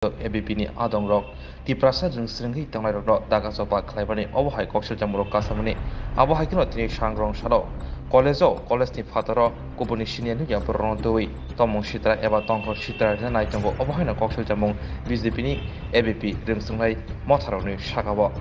ABP ni adong rok ti prasa jeng sringhi tanglai rok daga sopa khlaibani obohai koksel jamurok kasamani abohai kino tini sangrong salo college ni fataro kubuni senior ni ya porong doi tomong sitra eba tongro sitra na nai tongo obohai na koksel jamung BJP ni ABP reng sungai motharo ni sakabo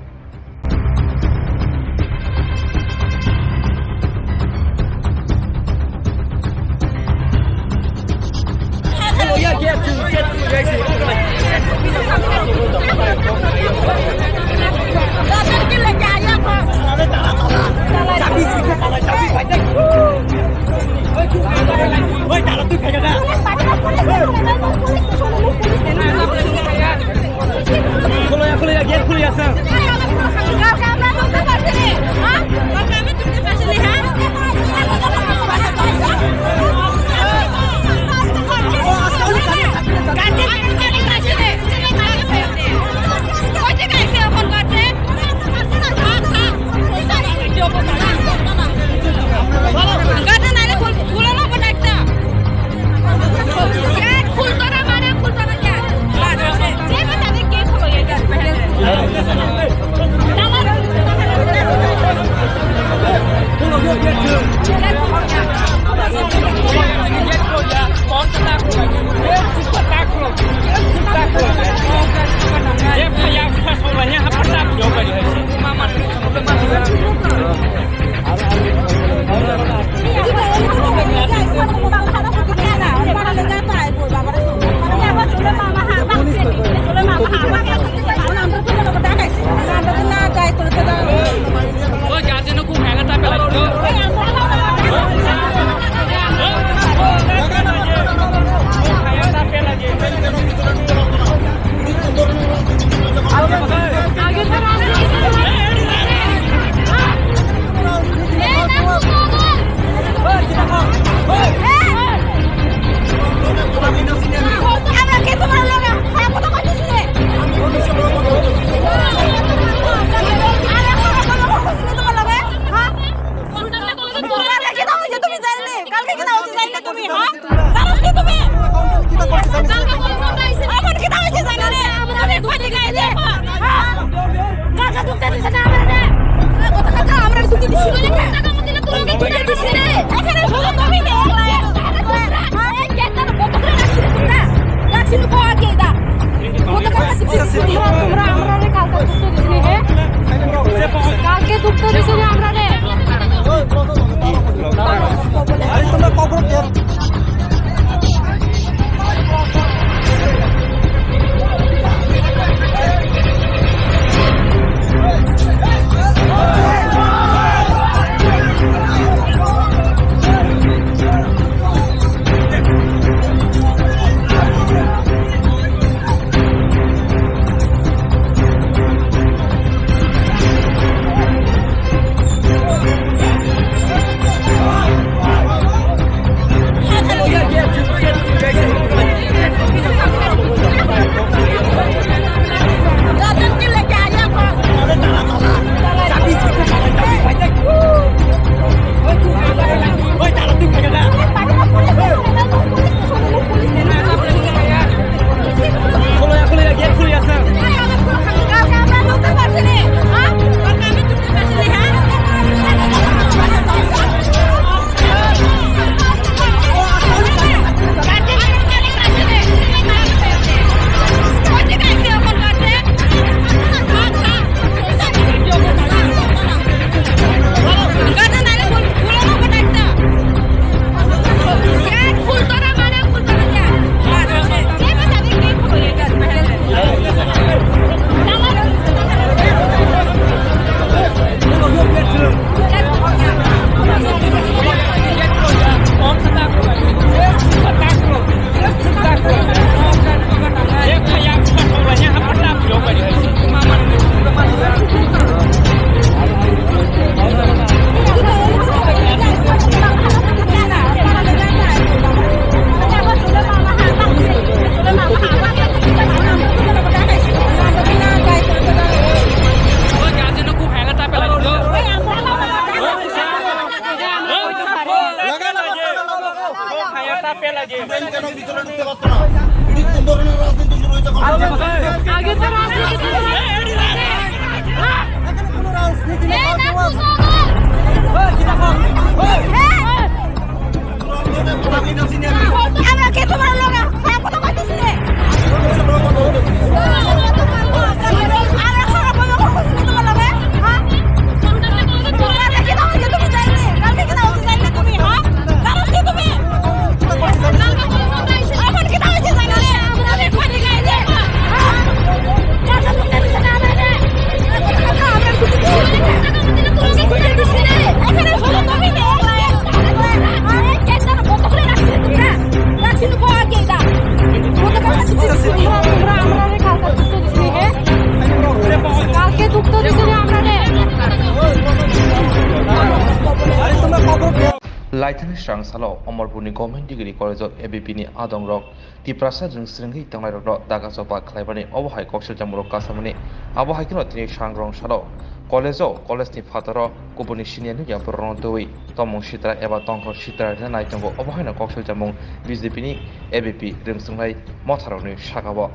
Laithani Strang Salo, Omarbuni Government Degree College of ABP Adong Rock, the Prasad Stringi Tangai Rock, Dagasopa Clabani, Overhigh Coxel Jamuro Casamani, Abohai Kinotini Shangrong Salo, College ni Fataro, Kubuni Shinian Yapuron Doi, Tomon Shitra, Eva Tonko Shitra, and Nightango, Obohina Coxel Jamon, Visipini, ABP, Rimsungai, Motaroni, Shakawa.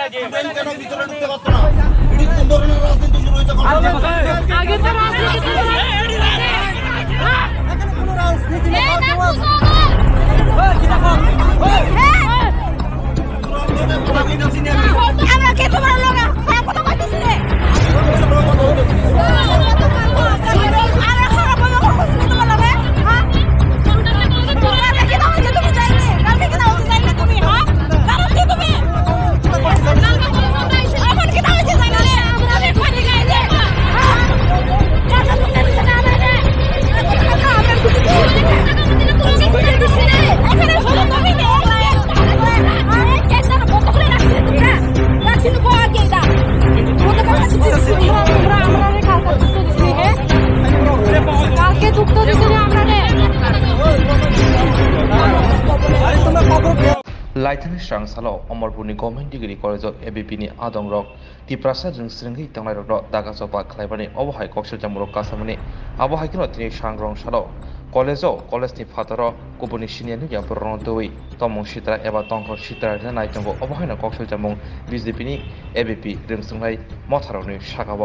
কেন ভিতরে ঢুকতে পারতো না? এটি কোন ধরনের রাজনীতি শুরু হয়েছে? আগে তো রাজনীতি ছিল না। এখানে কোনো রাজনীতি নেই। আমরা কে তোমার লোক কথা কইতেছি রে लाइथानि स्रां सालाव अमरपुरनि गभर्नमेन्ट डिग्री कलेजाव एबिपिनि आदं रक तिप्रासाद जों स्रेंगै थांनाय रक दागा सपा खालायबानि अबहाय कक्सजामुरक कासामनि आबहायखौ तिनि सांग्रं सालाव कलेजाव कलेजनि फादराव गुबुननि सिनियरनि याबरन दवै तमं सित्रा एबा तंथर सित्रा नायतंगो अबहायना कक्सजामुं बिजेपिनि एबिपि रोंसोंनाय मथारावनि सागाव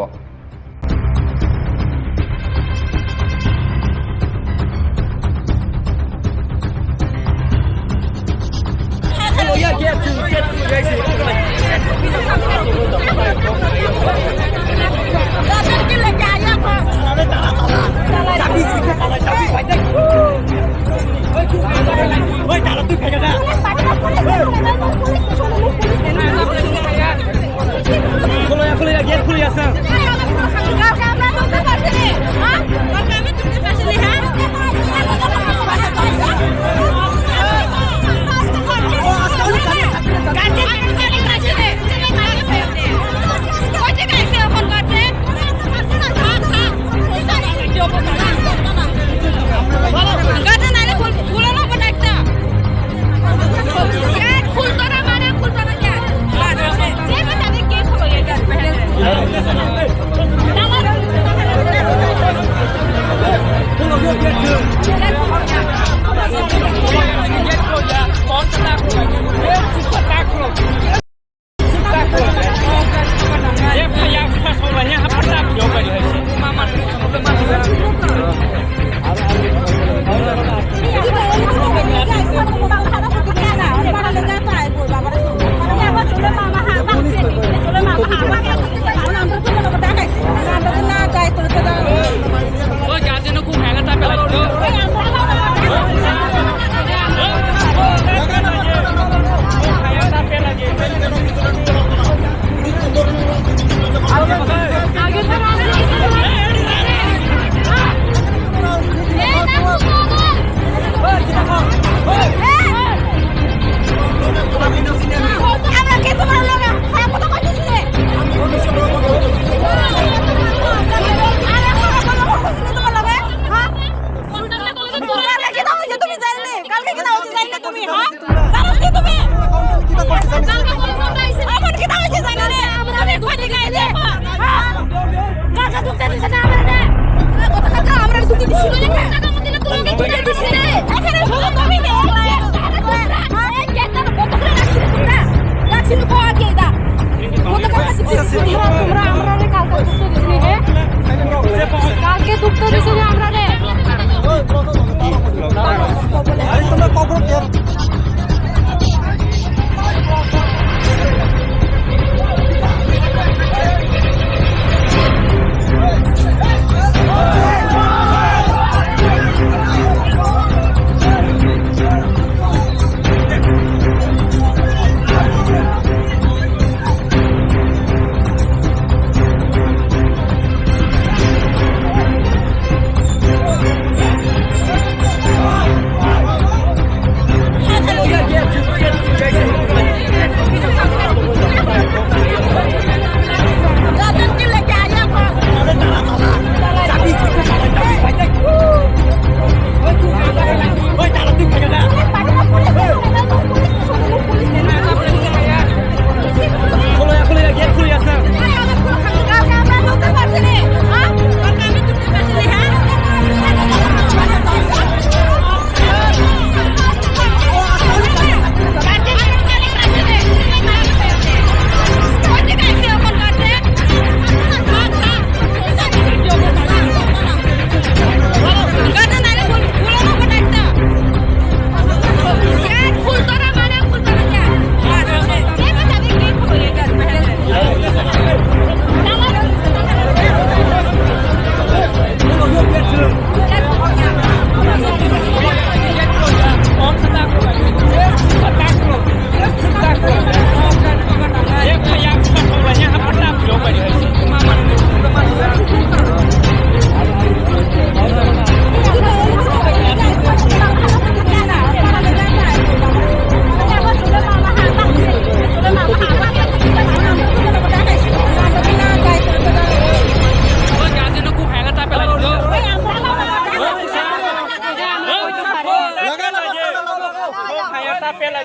কেন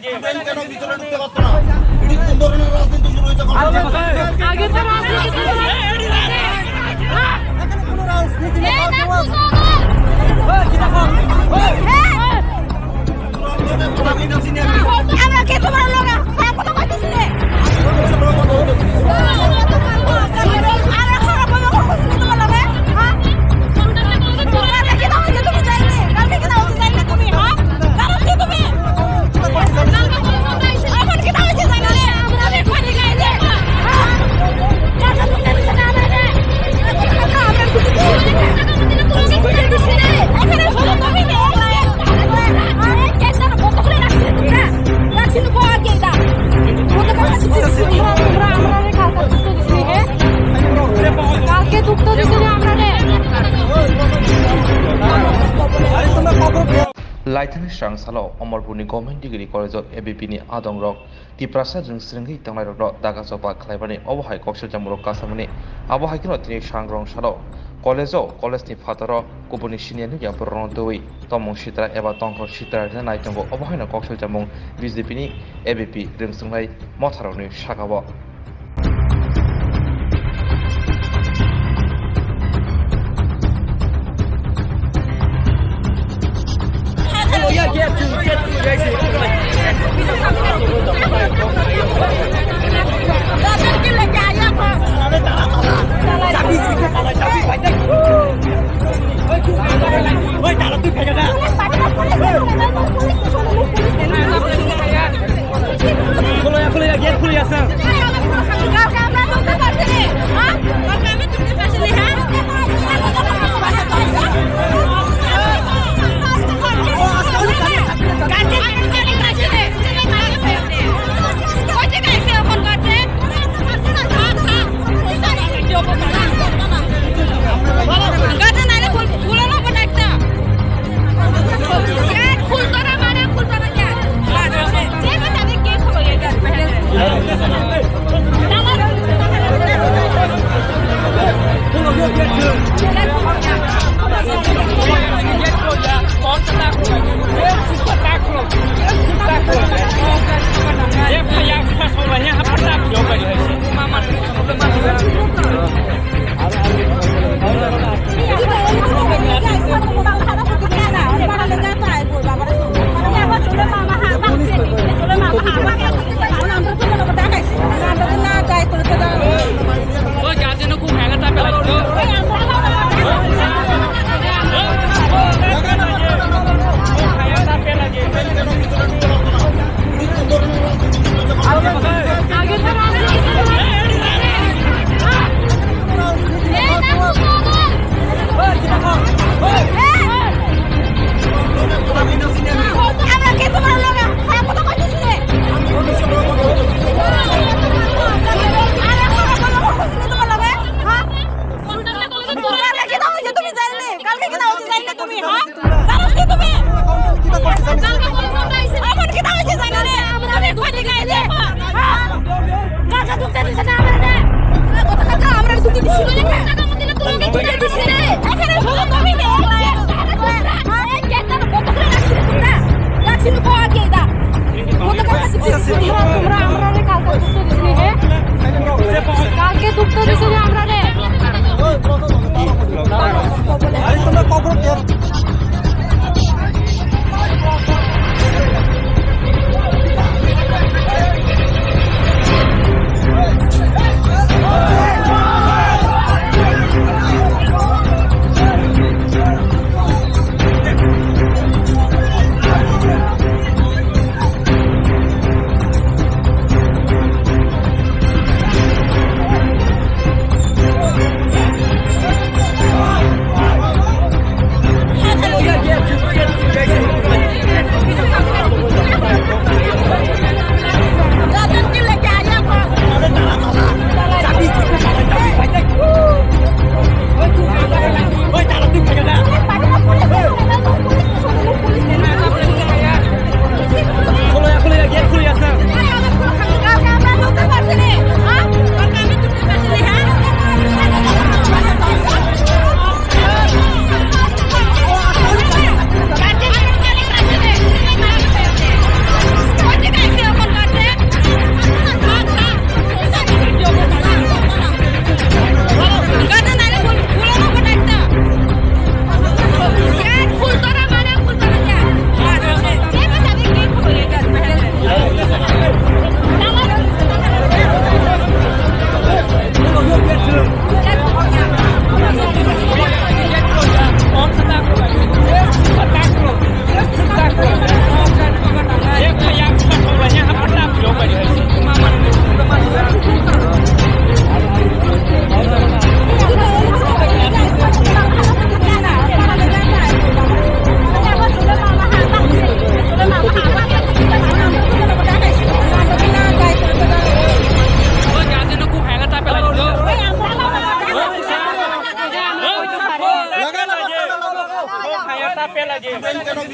ভিতরে ঢুকতে পারতো না? এটি কোন ধরনের রাজনীতি শুরু হয়েছে? আগে তো রাজনীতি ছিল না। এখানে কোনো রাজনীতি নেই। আমরা কে তোমার লোক খারাপ কথা কইতেছি রে। আমরা খারাপ কথা কইতেছি তোমার লগে। হ্যাঁ? কালকে কি দাও যে তুমি যাইলে? কালকে কি দাও যে যাইলে তুমি? হ্যাঁ? কারণ কি তুমি? এখন কি দাও যে যাইলে? আমরা রে কোনে গাইলে? হ্যাঁ? কালকে তুমি দিছ না আমরা রে। আমরা কিছু দিছি না। তুমি দিছি রে। এখানে শুধু তুমি রে। আরে কেন কত করে রাখছিস তুমি না? রাখছিস কো আগে দা। কত করে রাখছিস তুমি? আমরা রে কালকে দুটো দিছি হে। কালকে দুটো দিছি রে আমরা রে। আরে তোমরা খবর Laithani Strang Salo, Omarbuni Government Degree College of ABPni Adong Rock, the Prasad and Stringi Tamai Rock, Dagasopa, Clabani, Overhigh Coxel Jamuro Casamani, Abohai Kinotini Shangrong Shadow, College of Colesti Fataro, Kubunishinian Yapuron Doi, Tomon Shitra, Eva Tonko Shitra, and Nightango, Obohina Coxel Jamon, Visipini, ABP, Rimsumai, Motaroni, Shakawa. কালকে দুটো দিছি রে আমরা রে। আরে তোমরা খবর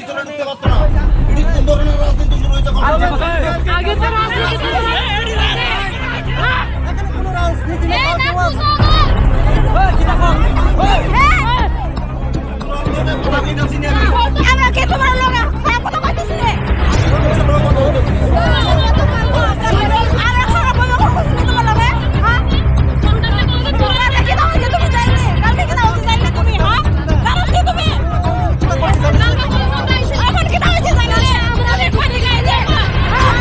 ভিতরে ঢুকতে পারতো না। এটি কোন ধরনের রাজনীতি শুরু হয়েছে? আগে তো রাজনীতি ছিল না। এখানে কোনো রাজনীতি নেই। আমরা কে তোমার লোক? হ্যাঁ, কথা কইতেছি রে। আমরা খারাপ বলে কইতেছি তোমার লোকে? হ্যাঁ? কালকে কি দাও যে তুমি যাইলে? কালকে কি দাও যে যাইলে তুমি? হ্যাঁ? কারণ কি তুমি? এখন কি দাও যে যাইলে? আমরা রে কোনে গাইলে? হ্যাঁ?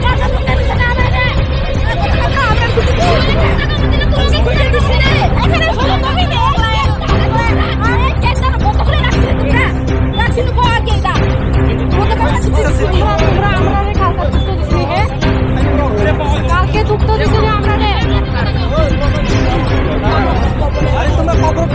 কালকে তুমি দিতে না আমরা রে। আমরা কিছু দিছি না। তুমি দিছি রে। এখানে সব কবি দে। আরে কেন কত করে রাখছিস তুমি না? রাখছিস কো আগে দা। কত করে রাখছিস তুমি? আমরা রে কালকে দুটো দিছি হে। কালকে দুটো দিছি রে আমরা রে। আরে তোমরা খবর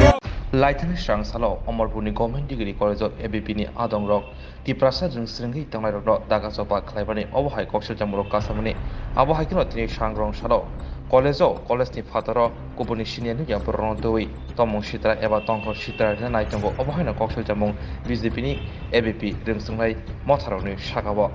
Laithani Strang Salo, Omarbuni Government Degree College of ABPni Adong Rock, the Prasad and Stringi Tangai Rock, Dagasopa, Clabani, Overhigh Coxel Jamuro Casamani, Abohai Kinotini Shangrong Shadow, College of Colesti Fataro, Kubunishinian Yapuron Doi, Tomo Shitra, Eva Tonko Shitra, and Nightango, Obohina Coxel Jamong, Visipini, ABP, Rimsungai, Motaroni, Shakawa.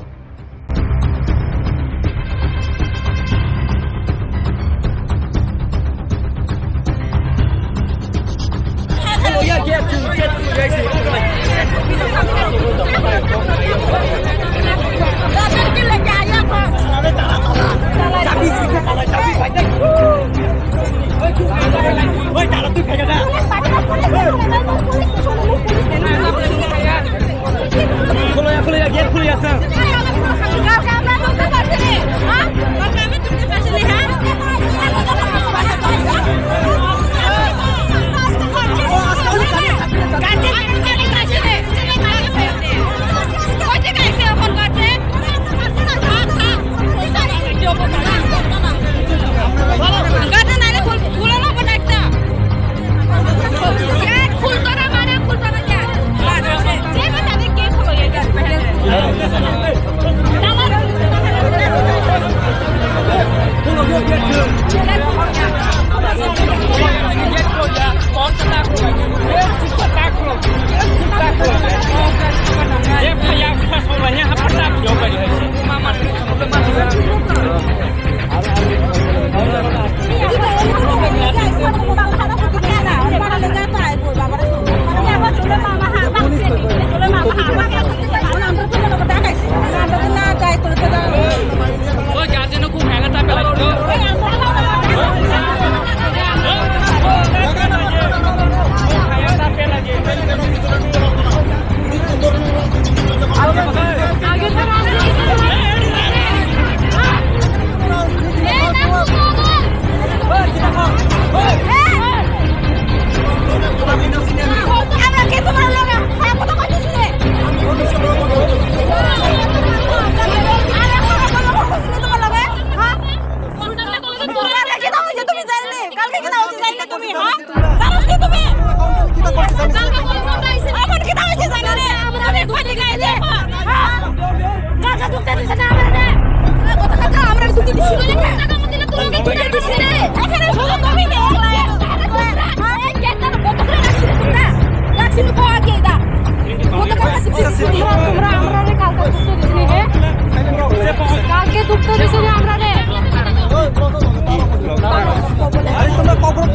কালকে দুটো দিছি রে আমরা রে। আরে তোমরা খবর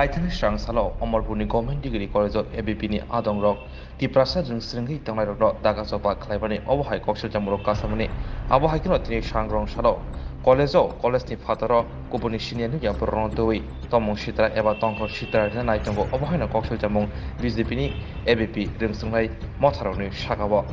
Laithani Strang Salo, Omarbuni Government Degree College of ABP Adong Rock, the Prasad and Stringi Tangai Rock, Dagasopa, Clavani, Overhigh Coxel Jamuro Casamani, Abohai Kinotini Shangrong Shadow, College ni Fataro, Kubuni Shinian Yapuron Doi, Tomon Shitra, Eva Tonko Shitra, and Nightango, Obohina Coxel Jamon, Visipini, ABP, Rimsungai, Motaroni, Shakawa.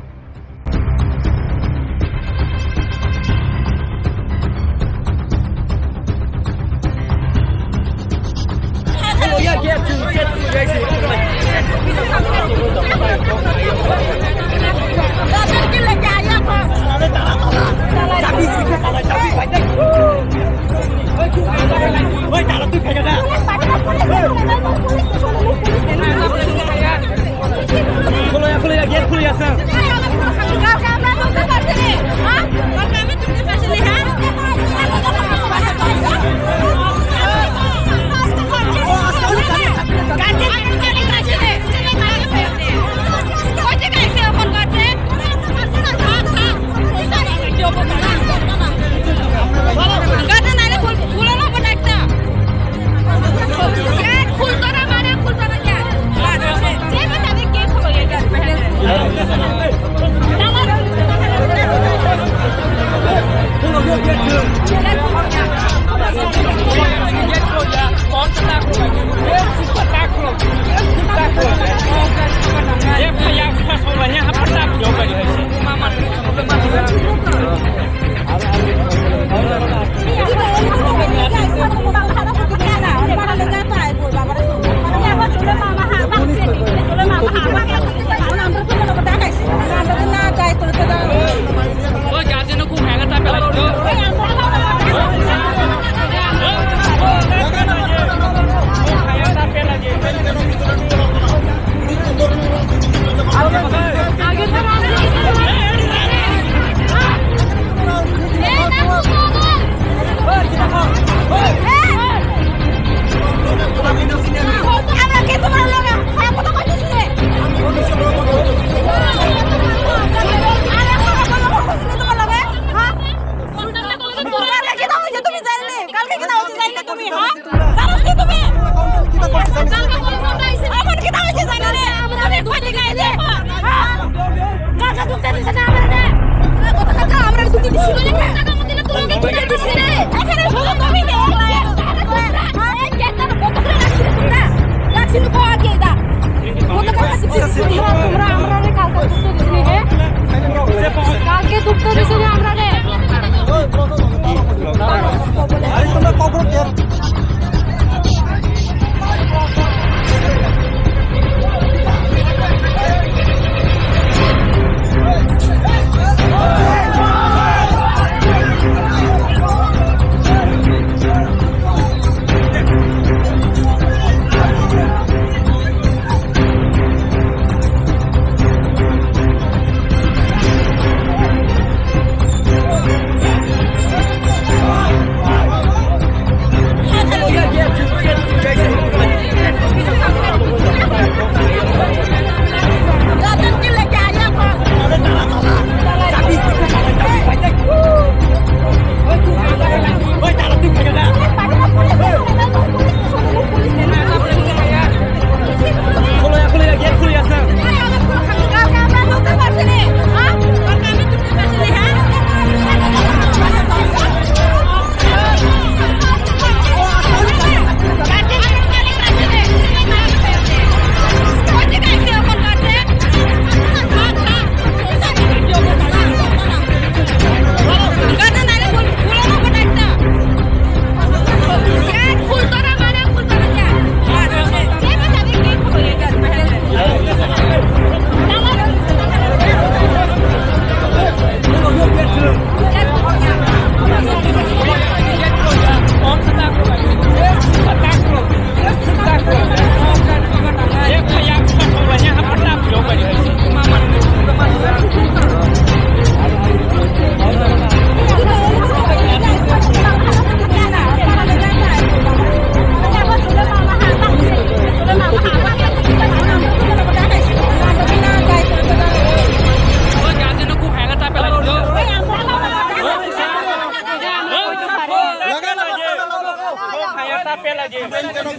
কেন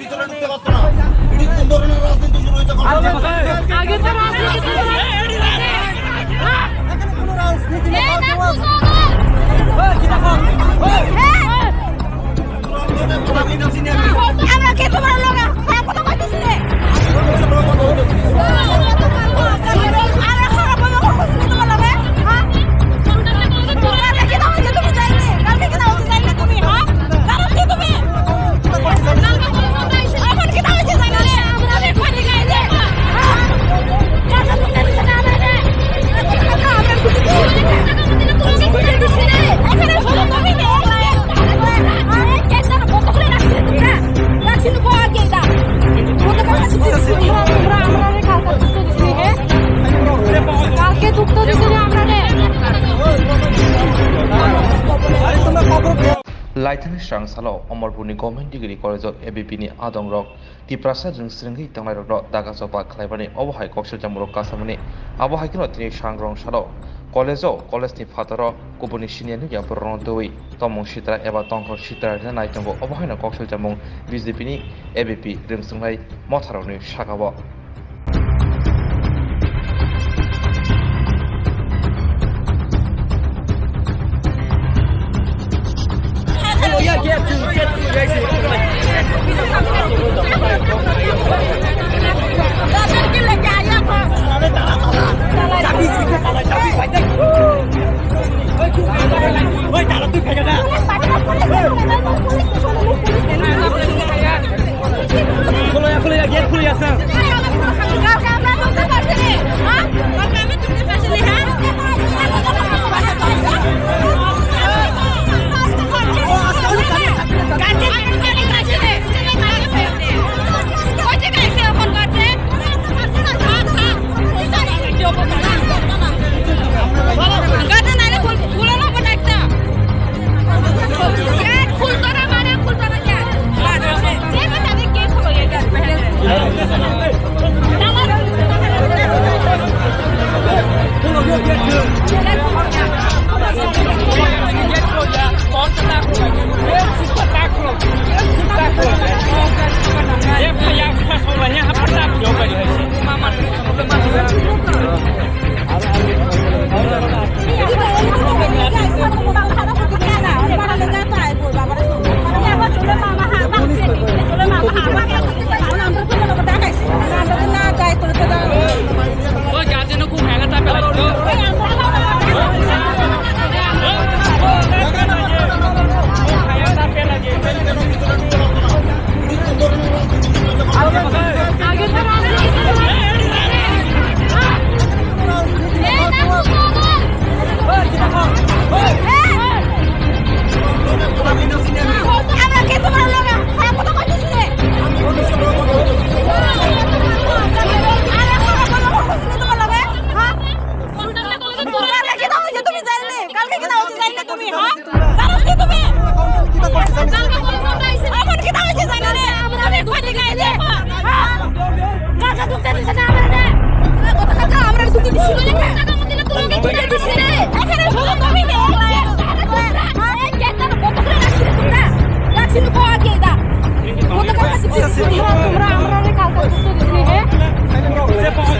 ভিতরে ঢুকতে পারতো না? এটি কোন ধরনের রাজনীতি শুরু হয়েছে? আগে তো রাজনীতি ছিল না। এখানে কোনো রাজনীতি নেই। আমরা কে তোমার লোক কথা কইতেছি রে আমরা খারাপ বলো তোমার লোকে হ্যাঁ তোমরা কি দাও যে তুমি যাইলে কালকে কি দাও যে যাইলে তুমি হ্যাঁ কারণ কি তুমি এখন কি দাও যে যাইলে আমরা রে কোন গায় দে কাজা তো কেন না আমরা রে আমরা কিছু দিছি রে এখানে সব কবি দে আরে কেন কত করে রাখছিস তোমরা রাখছিস কো আগে দা কত করে রাখছিস তোমরা আমরা রে কালকে দুটো দিছি হে কালকে দুটো দিছি রে আমরা রে আরে তোমরা খবর Laithani Strang Salo, Omarbuni Government Degree College of ABPni Adong Rock, the Prasad and Stringi Tangai Rock, Dagasopa, Clabani, Overhigh Coxel Jamuro Casamani, Abohai Kinotini Shangrong Shadow, College of Colesti Fataro, Kubunishian Yapuron Doi, Tomo Shitra, Eva Tonko Shitra, and Nightango, Obohina Coxel Jamon, Visipini, ABP, Rimsungai, Motaroni, Shakawa.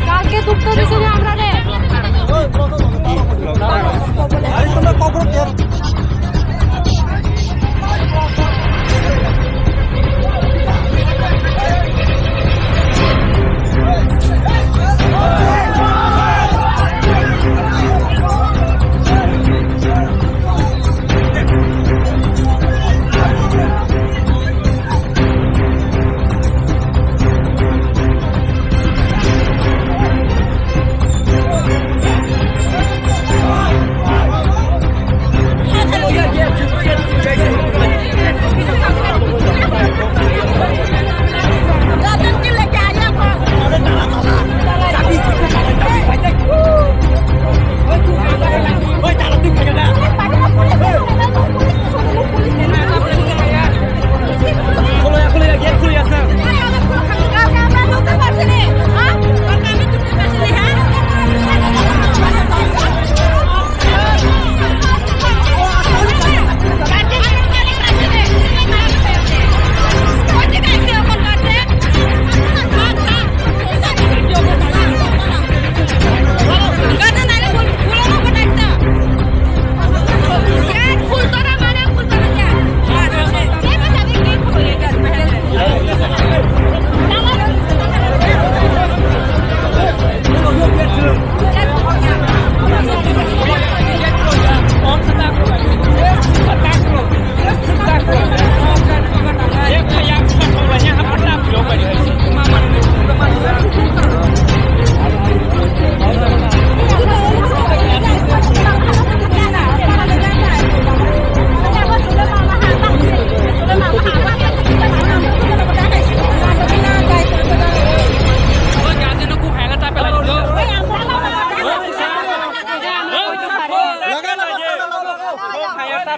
কালকে দুটো দিছি রে আমরা রে আরে তোমরা খবর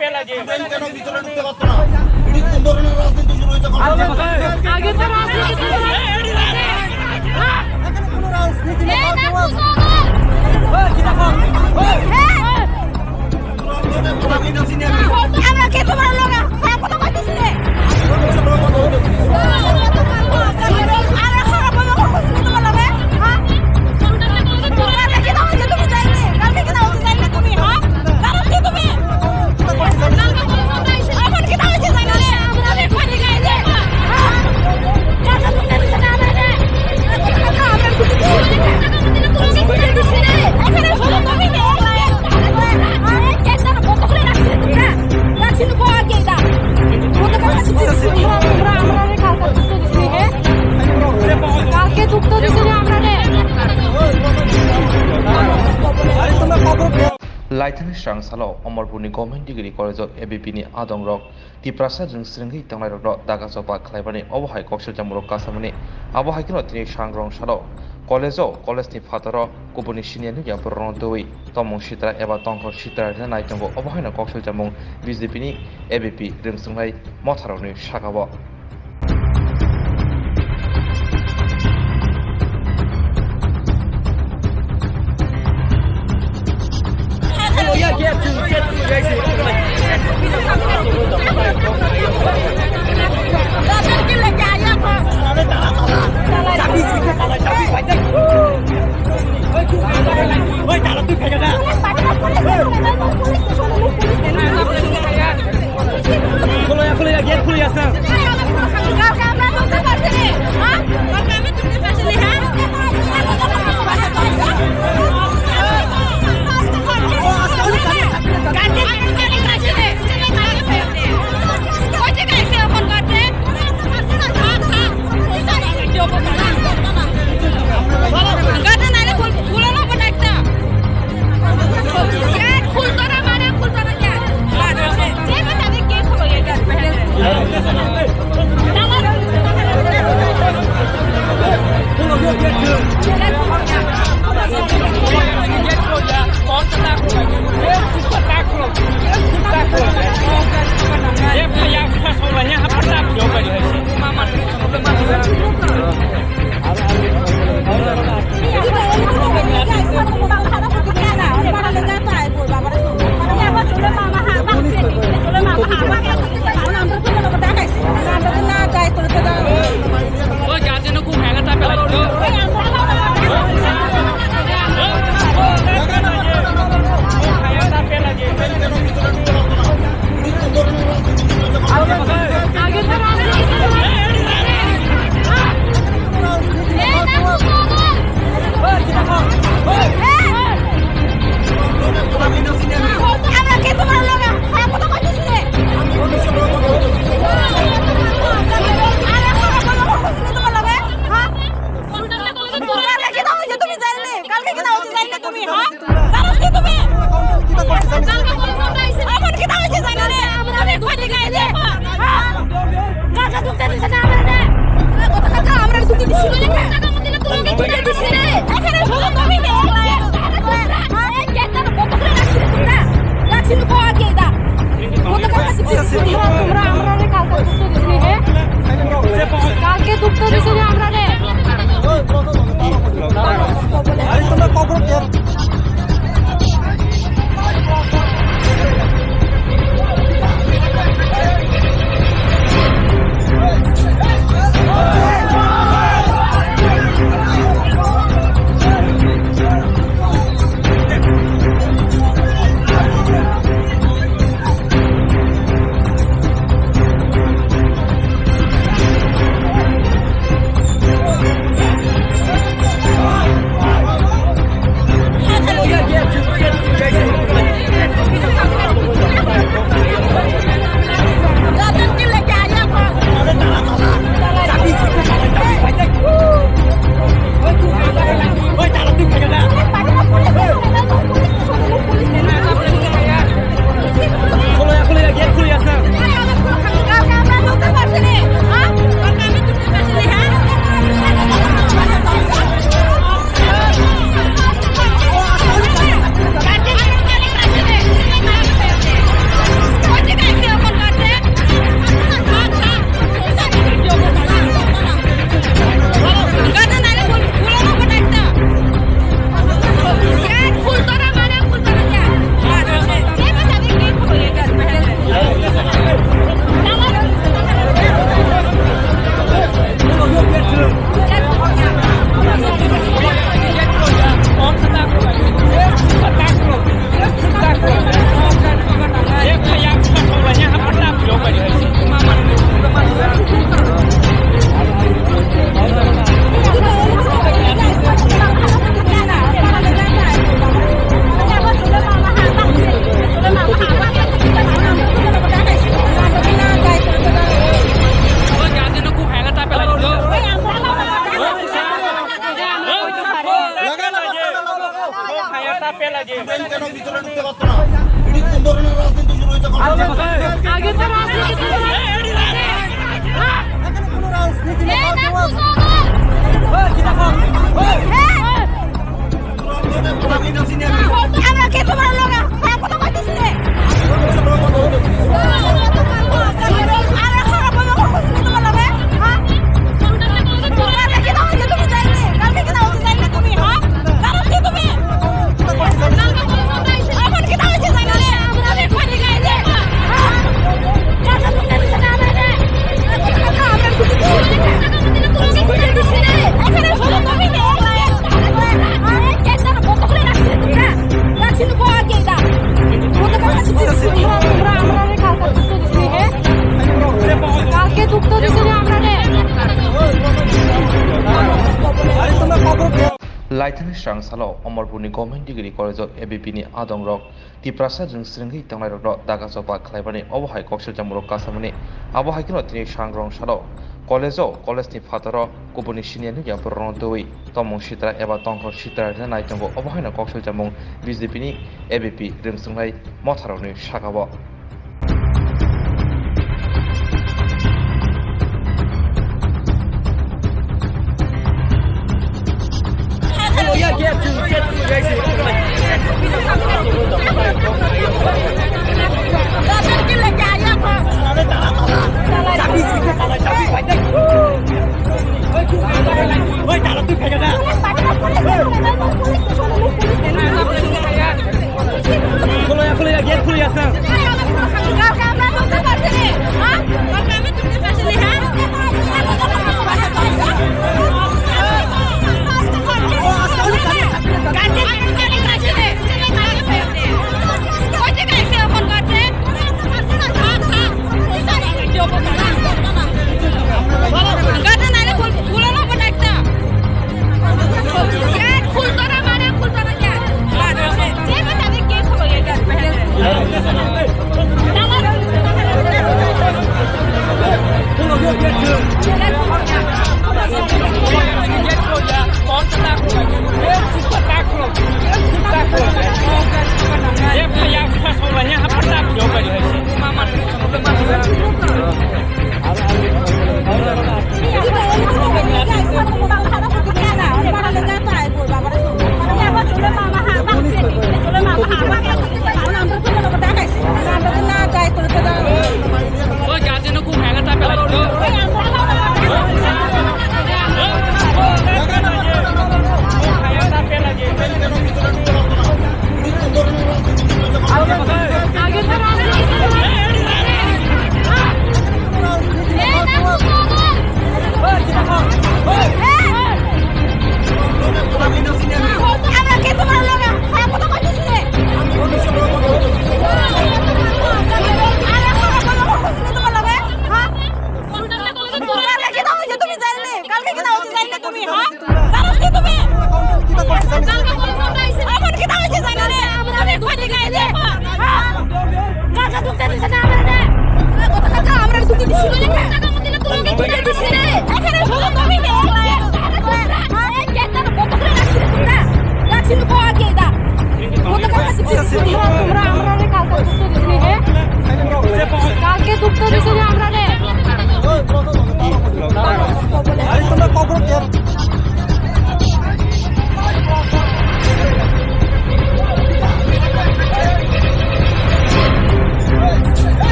কেন ভিতরে ঢুকতে পারতো না? এটি কোন ধরনের রাজনীতি শুরু হয়েছে? আগে তো রাজনীতি ছিল না। এখানে কোনো রাজনীতি নেই। আমরা কে তোমার লোক কথা কইতেছি রে আমরা খারাপ বলবো তোমার লোকে হ্যাঁ কালকে কি দাও তুমি যাইলে কালকে কি দাও যাইলে তুমি হ্যাঁ কারণ কি তুমি এখন কি দাও যাইলে আমরা রে পানি গাইলে হ্যাঁ কাটা তুমি দিছ না আমরা রে আমরা কিছু দিছি রে এখানে সব কবি দে আরে কেন বন্ধ করে রাখছিস তুমি না রাখছিস কো আগে দা বন্ধ করে রাখছিস আমরা রে কালকে দুটো দিছি হে কালকে দুটো দিছি আমরা রে আরে তোমরা খবর Laithani Strang Salo, Omarbuni Government Degree College of ABPni Adong Rock, the Prasad and Stringi Tangai Rock, Dagasopa, Clabani, Overhigh Coxel Jamuro Casamani, Abohai Kinotini Shangrong Shadow, College of Colesti Fataro, Kubunishinian Yapuron Doi, Tomon Shitra, Eva Tonko Shitra, and Nightango, Obohina Coxel Jamon, Visipini, ABP, Rimsungai, Motaroni, Shakawa. খুলে gate খুলে আসা আগে তো রাজনীতি আমরা কে তোমার লোক কথা কইতেছি রে আমরা খারাপ বলো তোমার লগে হ্যাঁ কালকে কি দাও তুমি যাইবে কালকে কি দাও যাইবে তুমি হ্যাঁ কারণ কি তুমি এখন কি দাও যাইবে না আমরা রে কোনে গাইলে হ্যাঁ কালকে তুমি দিছ না আমরা রে আমরা কিছু এখানে সব কবি দে আরে কেন বন্ধ করে রাখছিস তুমি না রাখছিস কো আগে দা বন্ধ করে রাখছিস আমরা রে কালকে দুঃখ দিছি রে আমরা রে আরে তোমরা খবর Laithani Strang Salo, Omarbuni Government Degree College of ABPni Adong Rock, the Prasad and Stringi Tangai Rock, Dagasopa, Clabani, Overhigh Coxel Jamuro Casamani, Abohai Kinotini Shangrong Shadow, College of Colesti Fataro, Kubunishian Yapuron Doi, Tomon Shitra, Eva Tonko Shitra, and Nightango, Obohina Coxel Jamon, Visipini, ABP, Rimsungai, Motaroni, Shakawa. আগে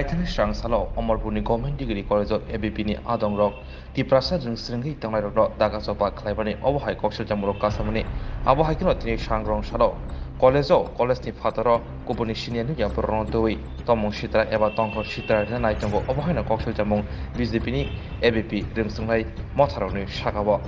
Naithani Strang Salo, Omarbuni Government Degree College of ABP Adong Rock, the Prasad and Stringi Tangai Rock, Dagasopa, Clabani, Overhigh Coxel Jamuro Casamani, Abohai Kinotini Shangrong Shalo, College ni Fataro, Kubuni Shinian Yapuron Doi, Tomon Shitra, Eva Tonko Shitra, and Nightango, Overhina Coxel Jamon, Visipini, ABP, Rimsungai, Motaroni, Shakawa.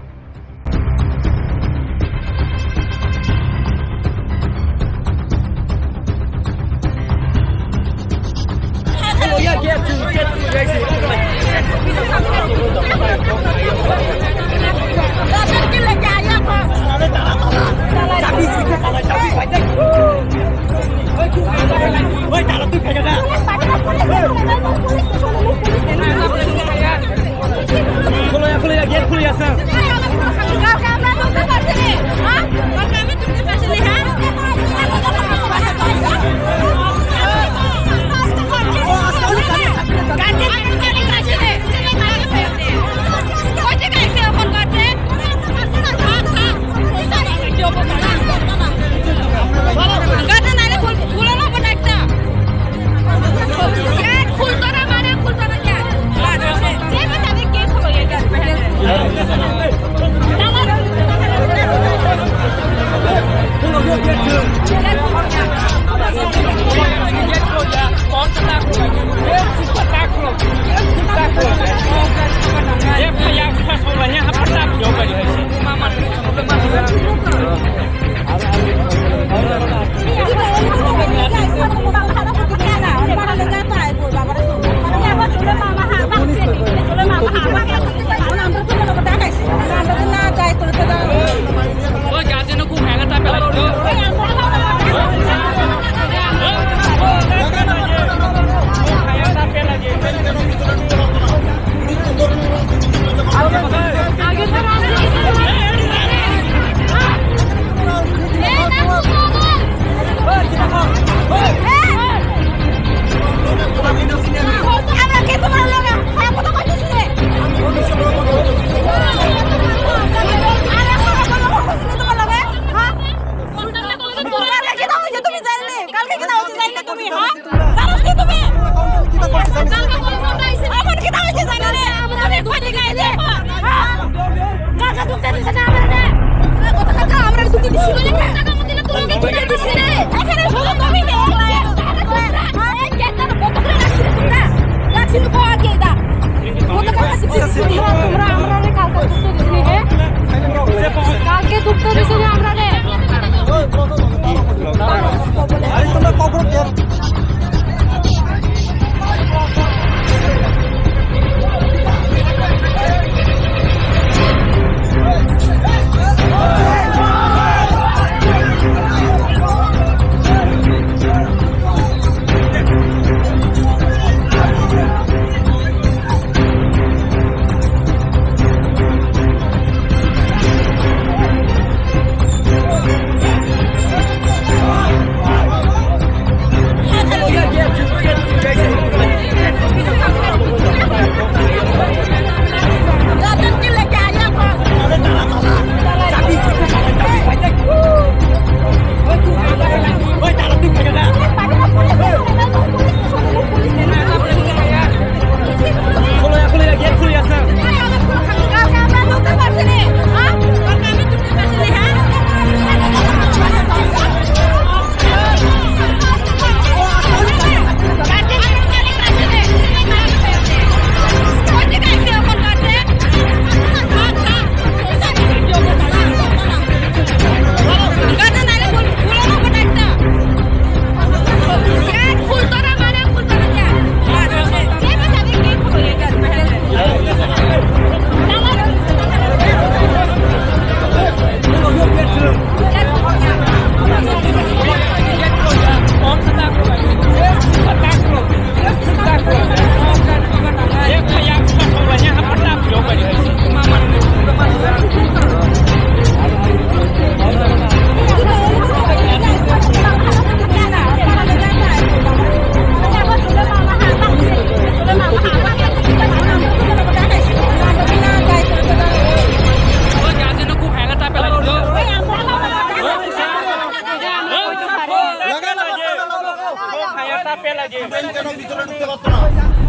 Student কেন ভিতরে ঢুকতে পারতো না?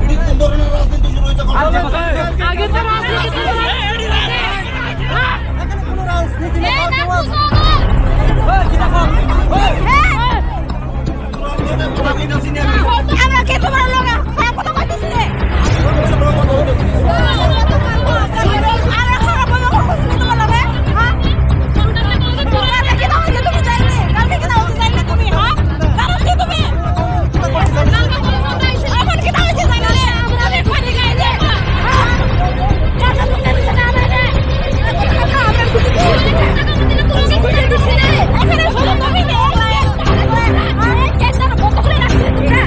এটি কোন ধরনের রাজনীতি শুরু হয়েছে? আগে তো রাজনীতি ছিল না। এখানে কোনো রাজনীতি নেই। আমরা কে তোমার লোক কথা কইতেছি রে আমরা খারাপ বলো তোমার লোকে হ্যাঁ কালকে কি দাও তুমি যাইলে কালকে কি দাও যাইলে তুমি হ্যাঁ কারণ কি তুমি এখন কি দাও যাইলে আমরা রে কোনে গাইলে হ্যাঁ কাটা তুমি দিছ না আমরা রে আমরা কিছু তুমি দিছ না এখানে শুধু তুমি নে আরে কেন বন্ধ করে রাখছিস তুমি না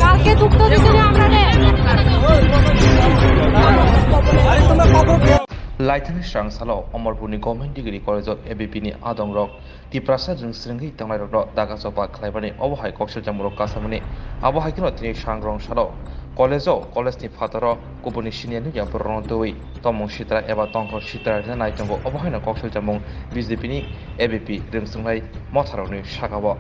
কালকে দুঃখ দিছি আমরা রে Laithani Srangsalo, Omarbuni Government Degree College of ABPni Adong Rock, the Prasad and Stringi Tamar Dagasopa Clabani, Obohai Koksha Jamuro Kasamani, Abohakino Tini Shangrong Shalo, College Ni Fataro, Kubunishinia Yapurontoi, Tomo Shitra, Eva Tonko Shitra, and Nightango, Obohina Koksha Jamong, Visipini, ABP, Rimsungai, Motaroni, Shakawa.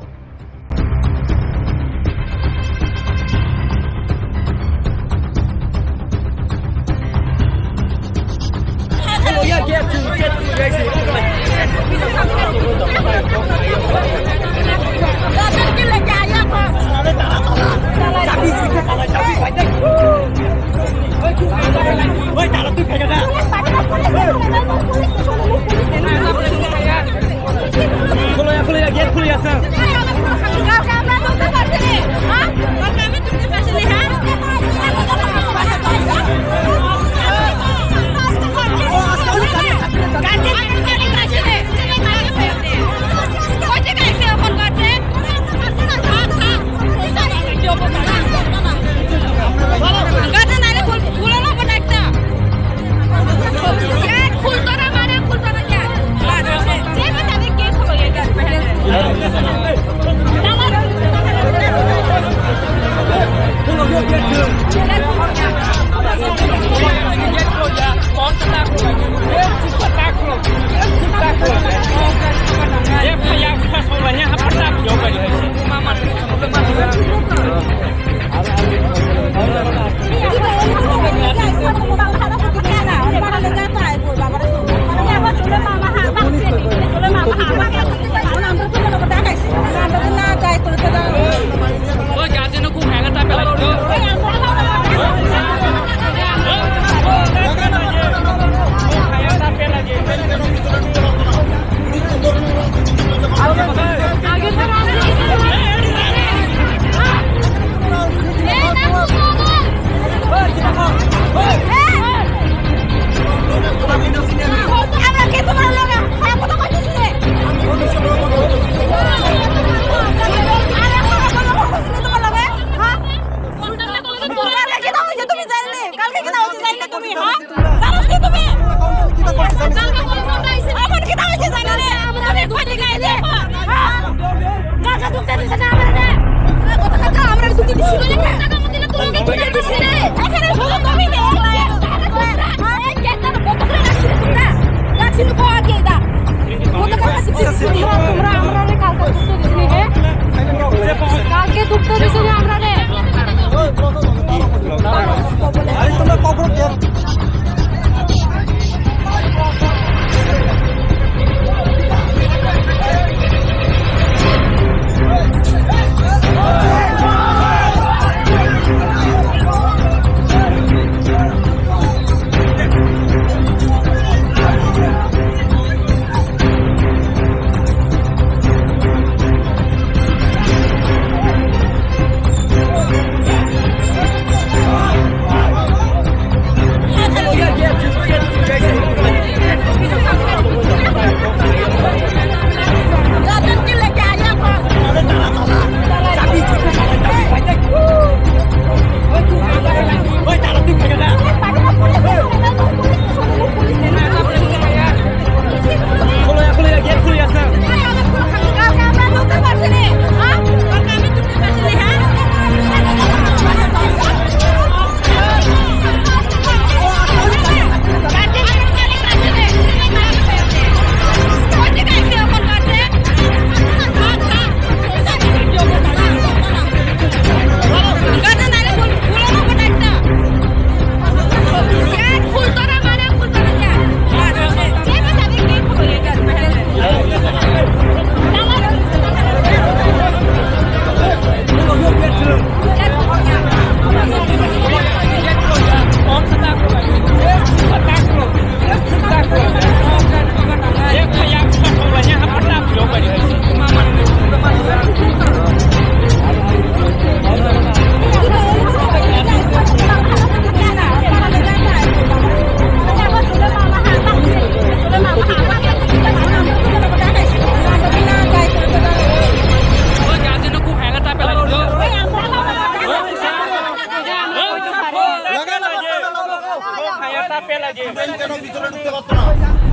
Student কেন ভিতরে ঢুকতে পারতো না?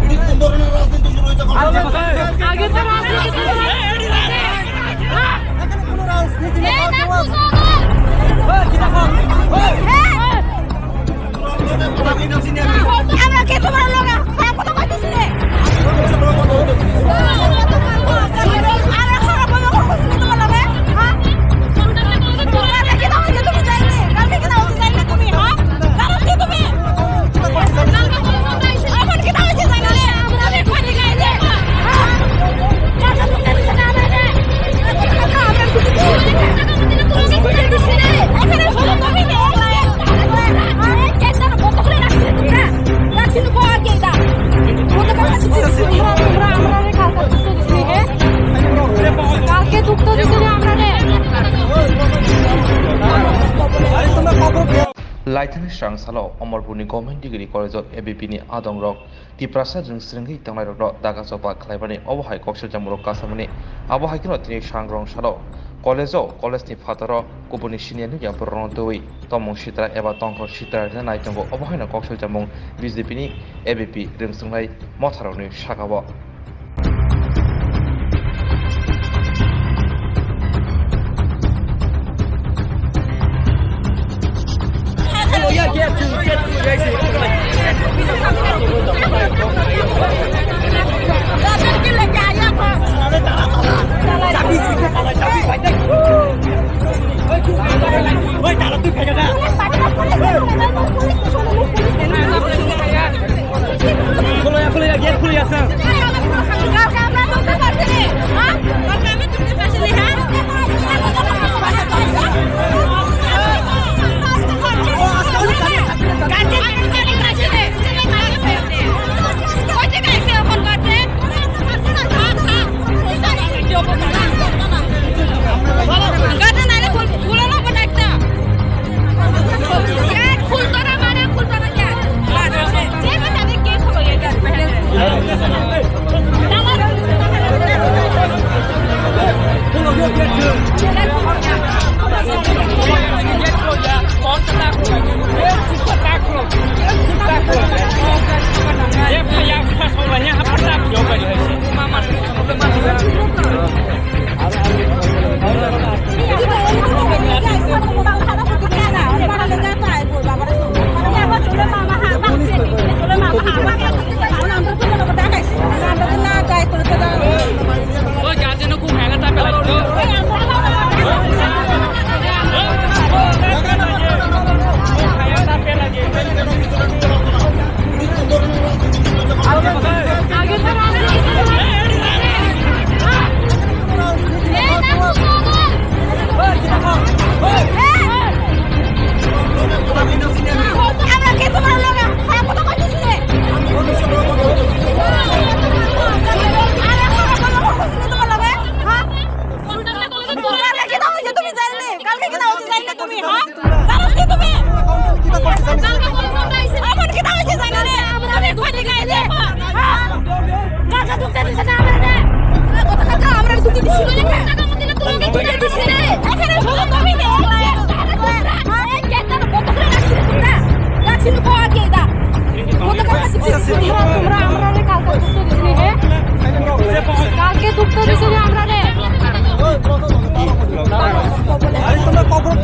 এটি কোন ধরনের রাজনীতি শুরু হয়েছে? আগে তো রাজনীতি ছিল না। এখানে কোনো রাজনীতি নেই। আমরা কে তোমার লোক কথা কইতেছি রে। আমরা খারাপ বলে তোমার লোকে হ্যাঁ তোমরা কি দাও যে তুমি যাইলে কালকে কি দাও যে যাইলে তুমি হ্যাঁ কারণ কি তুমি এখন কি দাও যে যাইলে আমরা রে কোনে গাইলে হ্যাঁ কাকা তুমি কেন না রে কাকা আমরা কিছু তুমি দিছি রে এখানে সব তুমি রে আরে কেন বন্ধ করে রাখছিস তোমরা রাখছিস কো আগে দা বন্ধ করে রাখছিস আমরা রে কালকে দুটো দিছি হে কালকে দুটো দিছি রে আমরা রে আরে তোমরা খবর Laithani Strang Salo, Omarbuni Government Degree College of ABPni Adong Rock, the Prasad and Stringi Tamar Dagasopa Clabani, Overhigh Coxel Jamuro Casamani, Abohai Kinotini Shangrong Shadow, College College Fataro, Kubunishin Yapuron Doi, Tomo Shitra, Eva Tonko Shitra, and Nightango, Obohina Coxel Jamon, Visipini, ABP, Rimsungai, Motaroni, Shakawa. কালকে দুটো দিছি রে আমরা রে আরে তোমরা খবর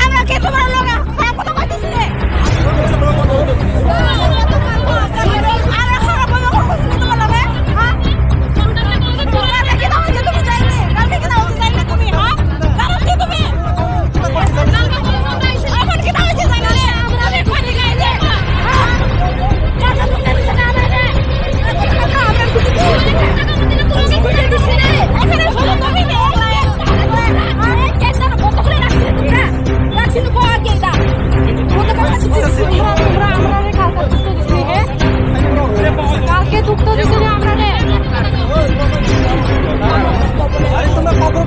আমরা কে তোমার লোক খারাপ কথা কইতেছি রে আমরা খারাপ কথা কইতেছি তোমার লোকে হ্যাঁ তোমরা কি দাও যে তুমি যাইলে কালকে কি দাও যে যাইলে তুমি হ্যাঁ কারণ কি তুমি এখন কি দাও যে যাইলে আমরা রে পানি গাই দে হ্যাঁ টাকা তো কেন না রে টাকা আমরা কিছু দিছি রে এখানে সব তুমি নে আরে কেন বন্ধ করে রাখছিস তোমরা রাখছিস কো আগে দা বন্ধ করে রাখছিস আমরা রে কালকে দুটো দিছি হে কালকে দুটো দিছি রে আমরা রে আরে তোমরা কখন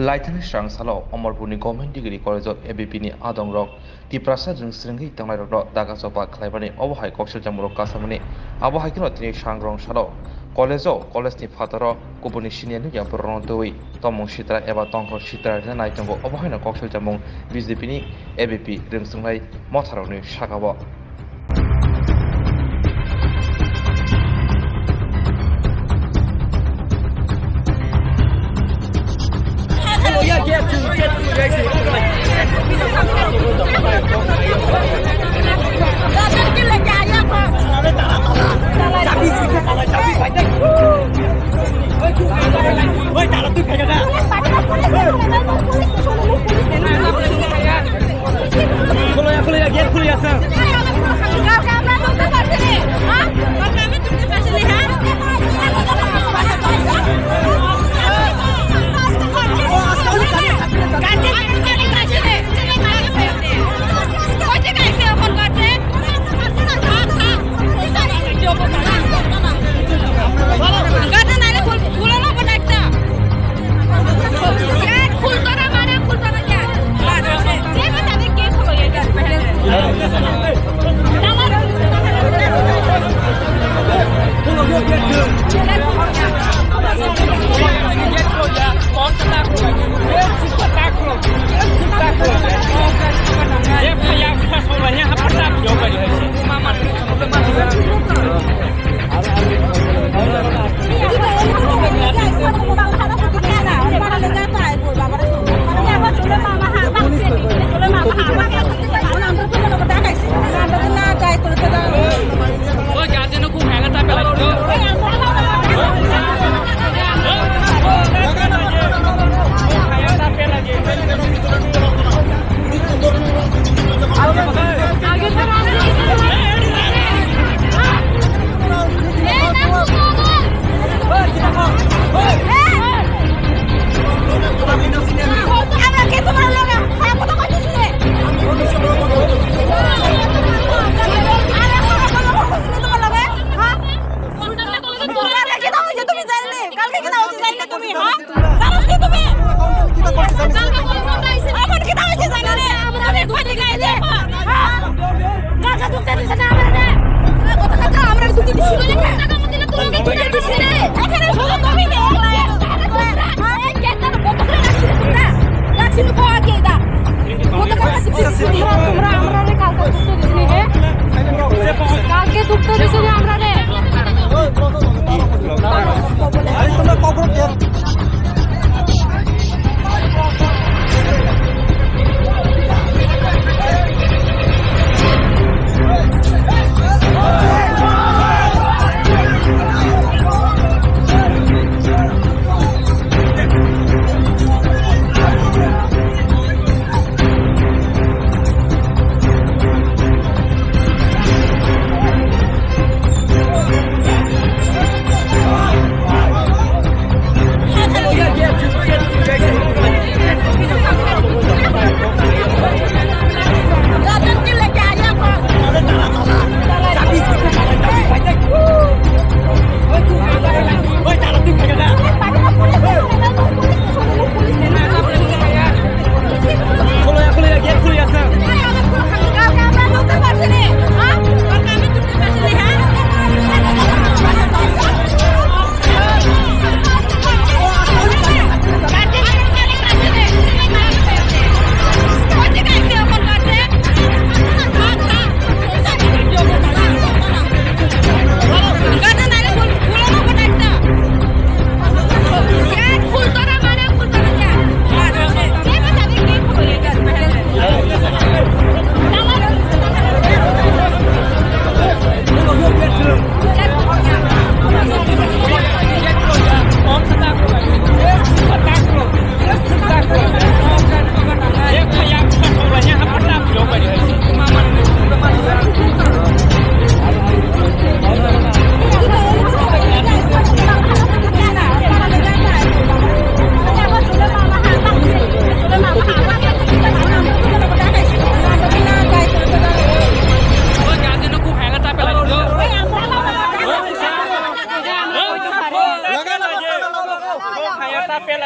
Laithani Strang Salo, Omarbuni Government Degree College of ABPni Adong Rock, the Prasad and Stringi Tamar Dagasopa Clabani, Overhigh Coxel Jamuro Casamani, Abohai Kinotini Shangrong Shadow, College College Fataro, Kubunishin Yapuron Doi, Tomon Shitra, Eva Tonko Shitra, and Nightango, Obohina Coxel Jamon, Visipini, ABP, Rimsungai, Motaroni, Shakawa.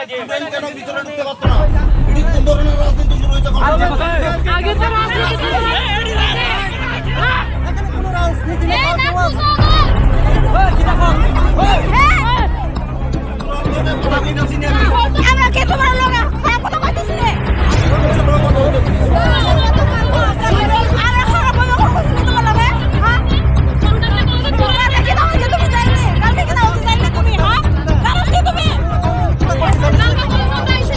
কেন ভিতরে ঢুকতে পারতো না? এটি কোন ধরনের রাজনীতি শুরু হয়েছে এখন? আগে তো রাজনীতি ছিল না। এখানে কোনো রাজনীতি নেই। আমরা কে তোমার লোক কথা কইতেছি রে। আমরা খারাপ বলে কথা তোমার লোকে হ্যাঁ তোমরা কি দাও যে তুমি জানলে কালকে কি দাও যে জানলে তুমি হ্যাঁ কারণ কি তুমি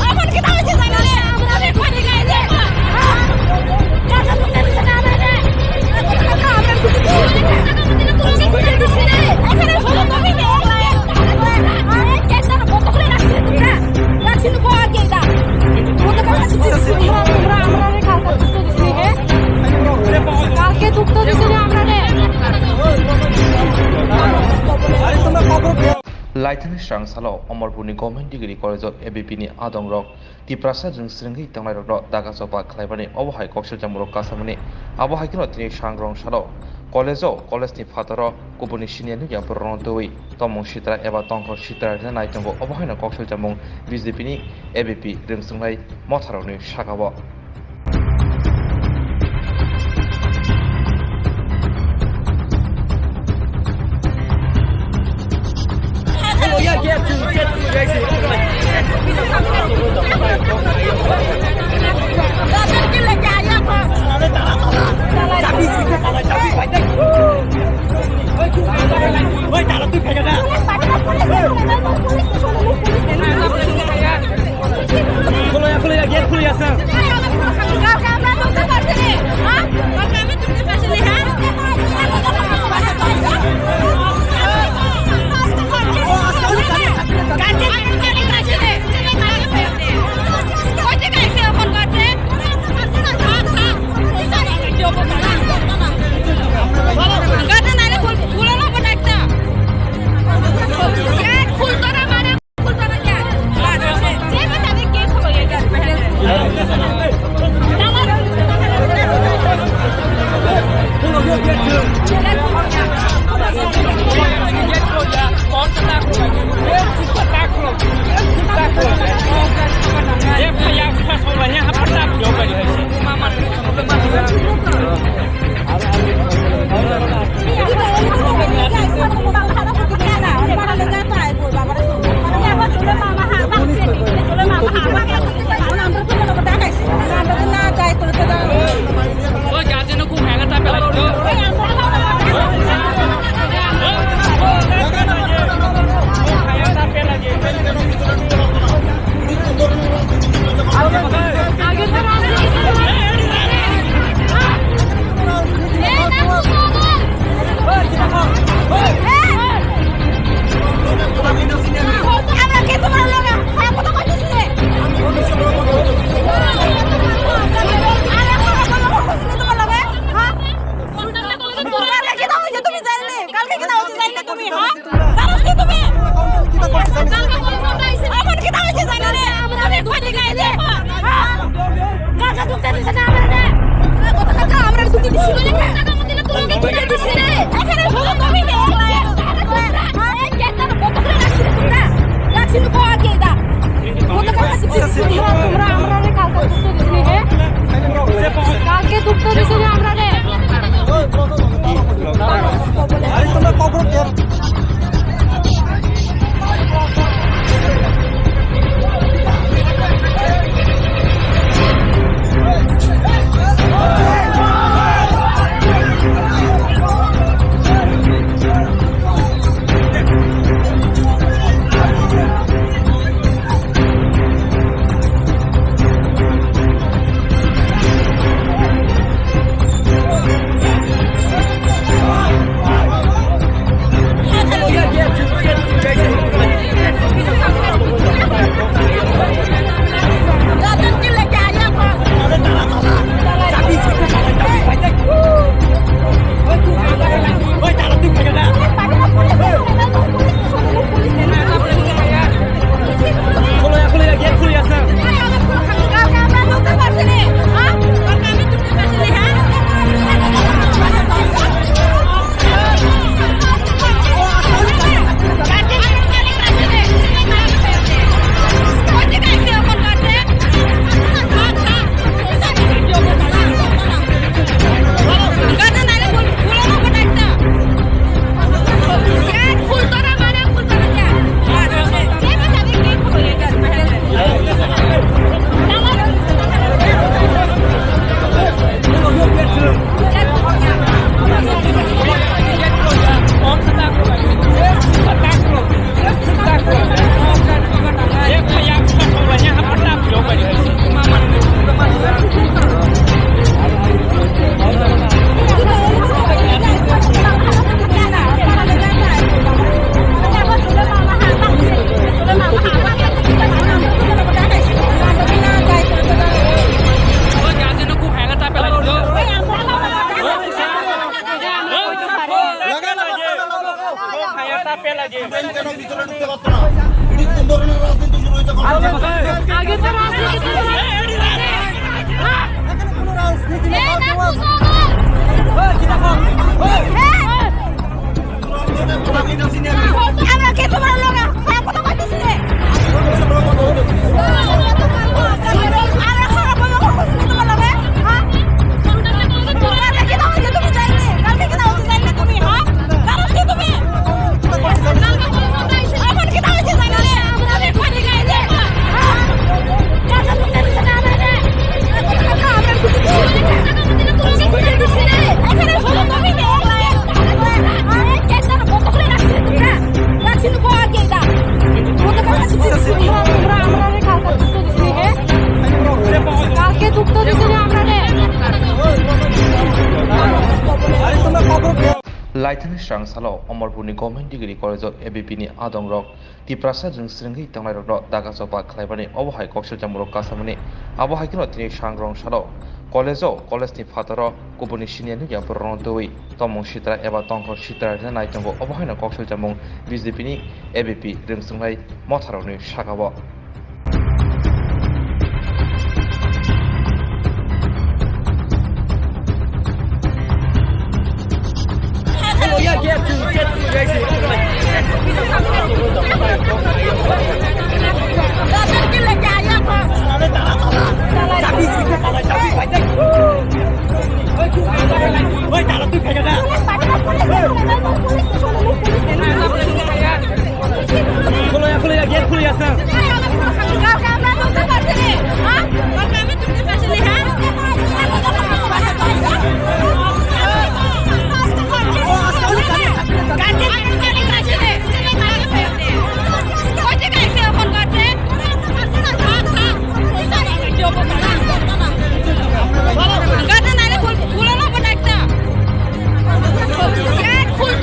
এখন কি দাও যে জানলে আমরা রে কোনে গায় যে হ্যাঁ কাকা তুমি জানলে না রে কাকা আমরা কিছু তুমি দিছি রে এখানে শুধু তুমি কে আরে কেন বন্ধ করে রাখছিস তোমরা রাখছিস কো আগে দা বন্ধ করে রাখছিস আমরা রে কালকে দুটো দিছি হে কালকে দুটো দিছি রে আমরা রে আরে তোমরা খবর Laithani Strang Salo, Omarbuni Government Degree College of ABPni Adong Rock, the Prasad and Stringi Tamar Dagasopa Clabani, Overhigh Coxel Jamuro Casamani, Abohai Kinotini Shangrong Shalo, College of Colesti Fataro, Kubunishian Yapuron Doi, Tomo Shitra, Eva Tonko Shitra, and Nightango, Obohina Coxel Jamong, Visipini, ABP, Rimsungai, Motaroni, Shakawa. কালকে দুটো দিছি রে আমরা রে আরে তোমরা খবর কে কেন ভিতরে ঢুকতে পারতো না? এটি কোন ধরনের রাজনীতি শুরু হয়েছে? আগে তো রাজনীতি ছিল না। এখানে কোনো রাজনীতি নেই। আমরা কে তোমার লোক? কথা কইতেছি রে। আমরা খারাপ বলবো তোমার লোকে? হ্যাঁ? কালকে কি দাও তুমি যাইলে? কালকে কি দাও যাইলে তুমি? হ্যাঁ? কারণ কি তুমি? এখন কি দাও যাইলে? আমরা পানি গায়ে দে। হ্যাঁ? কালকে তুমি দিছ না আমারে। আমরা কিছু দিছি না। এখানে সব তুমি দে। আরে কেন বন্ধ করে রাখছিস তুমি না? রাখছিস কো আগে দা। বন্ধ করে রাখছিস আমরা কালকে দুটো দিছি হে। কালকে দুটো দিছি না আমরা রে। আরে তোমরা খবর Laithani Strang Salo, Omarbuni Government Degree College of ABPni Adong Rock, the Prasad and Stringi Tangai Rock, Dagasopa, Clabani, Overhigh Coxel Jamuro Casamani, Abohakino Tini Shangrong Shadow, College College Fataro, Kubuni Shinian Yapuron Doi, Tomo Shitra, Eva Tonko Shitra, and Nightango, Obohina Coxel Jamong, Visipini, ABP, Rimsungai, Motaroni, Shakawa. ফুল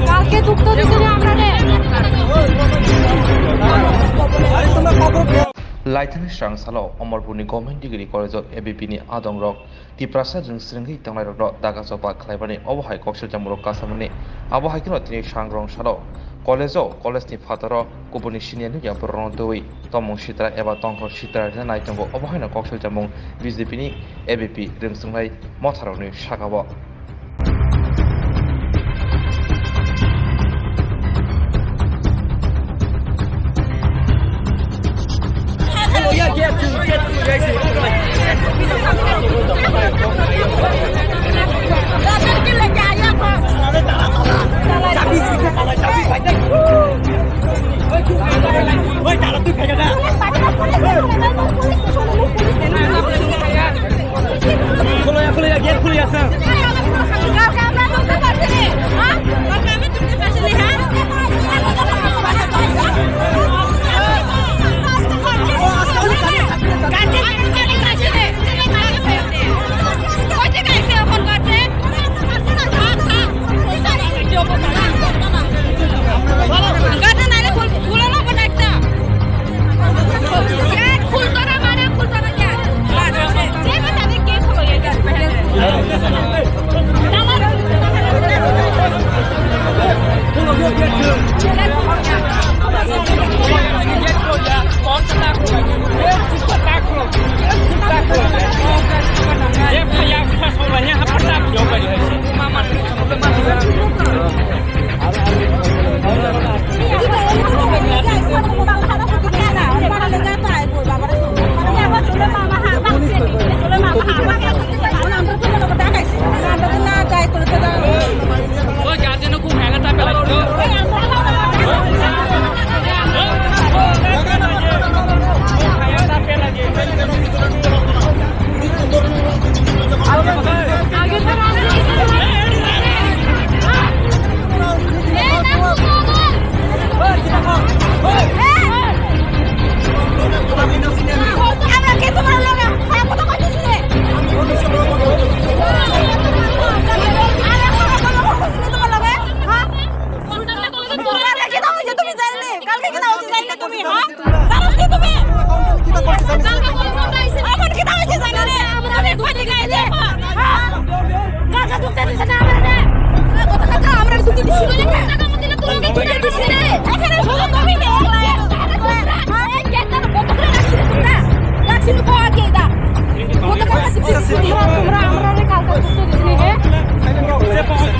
কালকে দুঃখ দিছি আমরা Laithani Strang Salo, Omarbuni Government Degree College of ABPini Adong Rock, the Prasad and Stringi Tangai Rock, Dagasopa, Clabani, Overhigh Coxel Jamuro Casamani, Abahai Kinotini Shangrong Shadow, College College Fataro, Kubuni Shinian Yapuron Doi, Tomo Shitra, Eva Tonko Shitra, and Nightango, Obahina Coxel Jamong, Visipini, ABP, Rimsungai, Motaroni, Shakawa.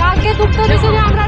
কালকে দুঃখ দিছি আমরা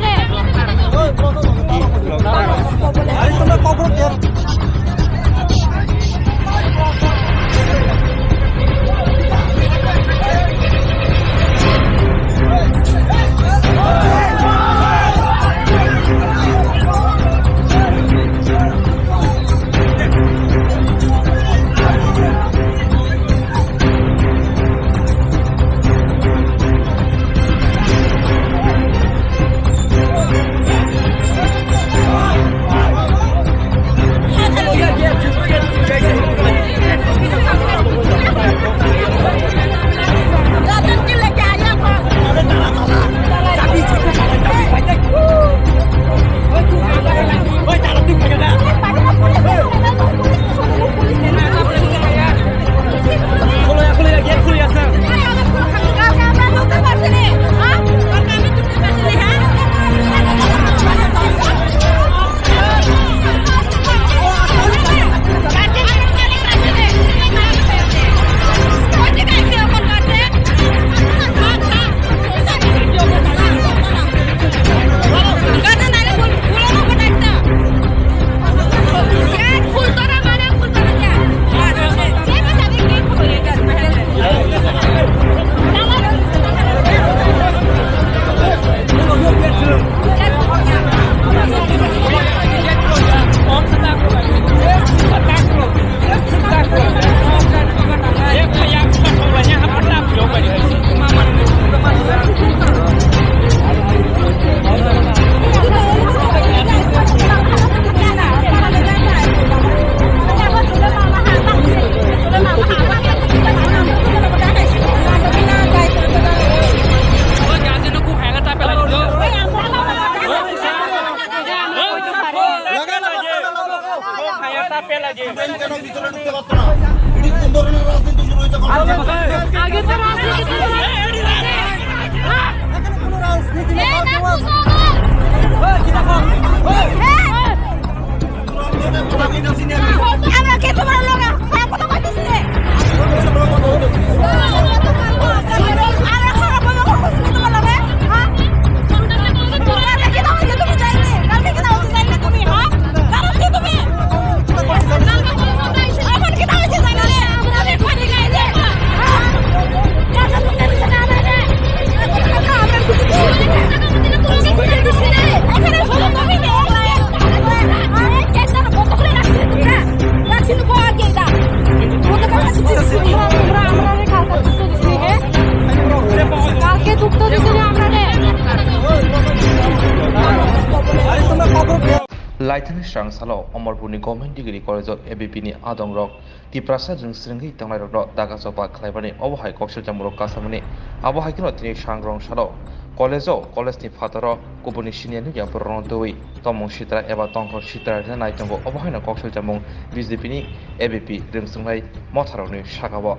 Laitani Strang Salo, Omarbuni Government Degree College of ABP Adong Rock, the Prasad and Stringi Tangai Rock, Dagasopa, Clavani, Overhigh Coxel Jamuro Casamani, Abahai Kinotini Shangrong Shadow, College ni Fataro, Kubuni Shinian Yapuron Doi, Tomo Shitra, Eva Tonko Shitra, and Nightango, Overhina Coxel Jamong, Vizipini, ABP, Rimsungai, Motaroni, Shakawa.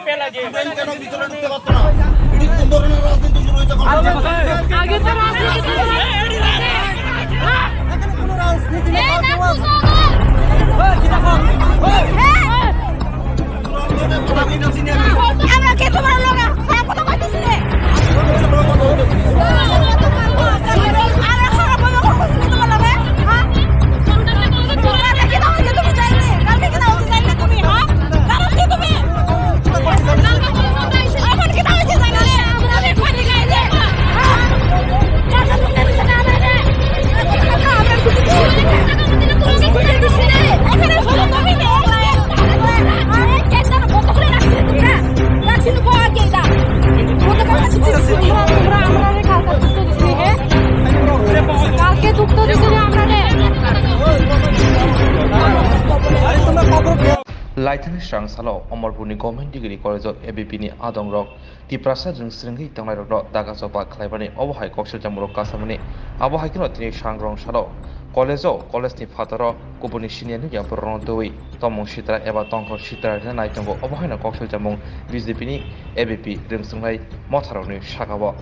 Train কেন ভিতরে ঢুকতে পারতো না? এটি কোন ধরনের রাজনীতি শুরু হয়েছে? আগে তো রাজনীতি ছিল না। এখানে কোনো রাজনীতি নেই। এই না কুসুম। আমরা কে তোমার লগা? হ্যাঁ কথা কইতেছি রে। আরে খারাপ বলো তোমার লগা? হ্যাঁ? কালকে কি দাও যে তুমি যাইলে? কালকে কি দাও যে যাইলে তুমি? হ্যাঁ? কারণ কি তুমি? এখন কি দাও যে যাইলে? আমরা রে কোন দিকে যাই? হ্যাঁ? টাকা তো কেন না আমরা রে? টাকা আমরা কিছু দিই না। টাকা দিছি রে। এখানে শুধু তুমি নে। আরে কেন কত করে রাখছিস তুমি না? রাখছিস কো আগে দা। কত করে রাখছিস তুমি? আমরা রে কালকে দুটো দিছি হে। কালকে দুটো দিছি রে আমরা রে। আরে তোমরা খবর পেও। Laithani Strang Salo, Omarbuni Government Degree College of ABPni Adong Rock, the Prasad and Stringi Tangai Rock, Dagasopa, Claybani, Overhigh Coxel Jamuro Casamani, Abahakino Shangrong Shadow, College of College Fataro, Kubuni Shinian Yapuron Doi, Tomo Shitra, Eva Tonko Shitra, and Nightango, Obahina Coxel Jamong, Visipini, ABP, Rimsungai, Motaroni, Shakawa.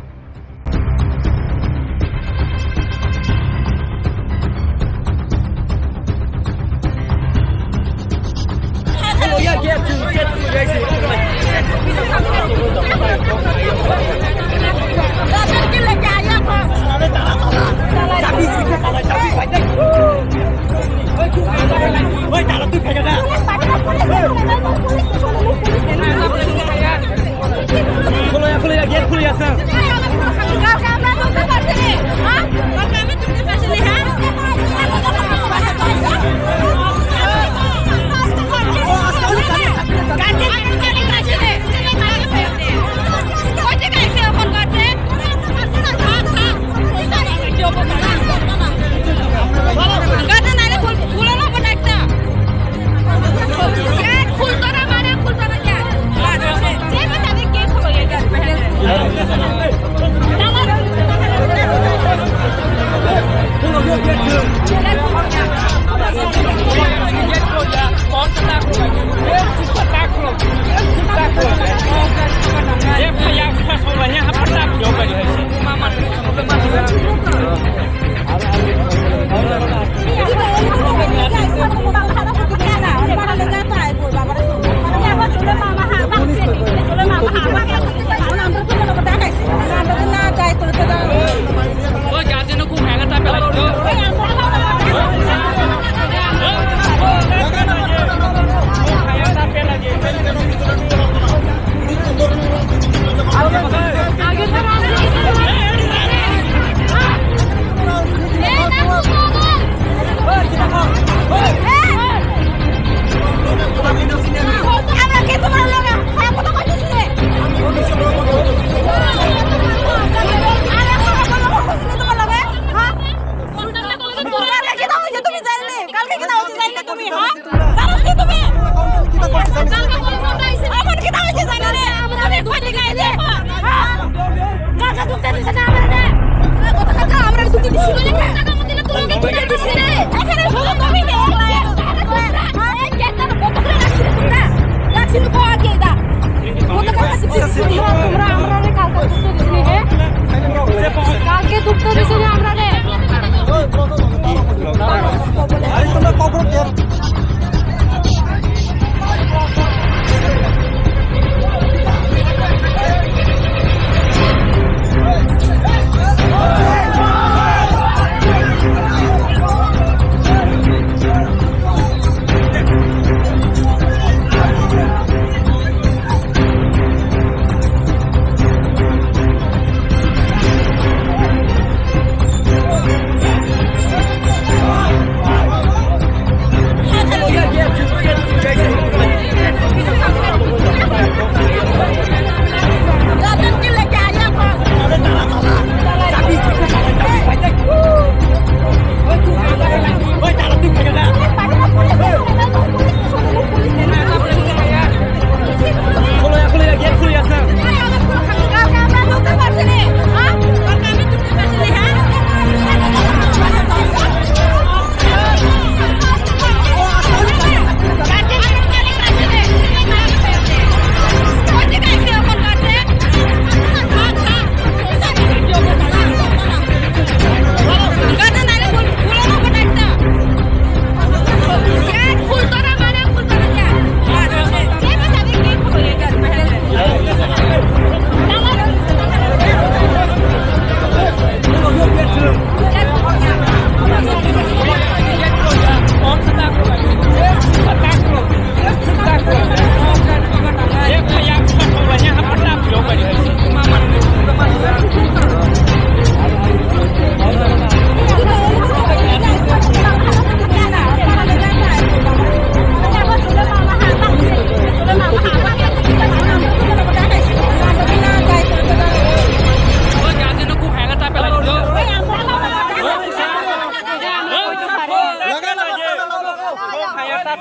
কালকে দুটো দিছি রে আমরা রে। আরে তোমরা খবর পেও।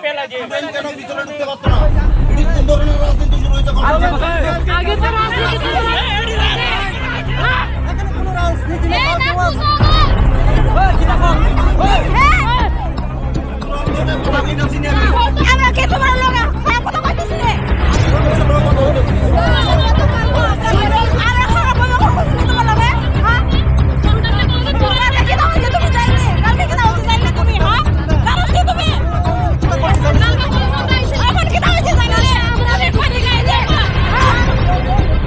ট্রেন কেন ভিতরে ঢুকতে পারতো না? এটি কোন ধরনের রাজনীতি শুরু হয়েছে? আগে তো রাজনীতি ছিল না। এখানে কোনো রাজনীতি নেই। এই না বাস, কুসুম। ওই, কি দেখো? ওই, হ্যাঁ আমি না চিনি আমরা কে তোমার লগা হ্যাঁ কথা কইতেছি রে আরে খারাপ বলো তোমার লগে হ্যাঁ কালকে কি দাও তুমি যাইলে কালকে কি দাও যাইলে তুমি হ্যাঁ কারণ কি তুমি এখন কি দাও যাইলে রে আমরা রে কোন দিকে যাই হ্যাঁ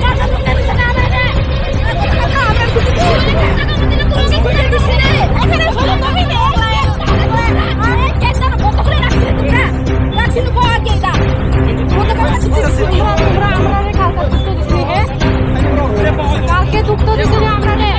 টাকা তো কেন না আমরা রে টাকা আমরা কিছু দিছি রে এখানে হলো তুমি রে আরে কেন বন্ধ করে রাখছিস তুমি না রাখছিস কো আগে দা বন্ধ করে রাখছিস আমরা রে কালকে দুটো দিছি হ্যাঁ কালকে দুটো দিছি রে আমরা রে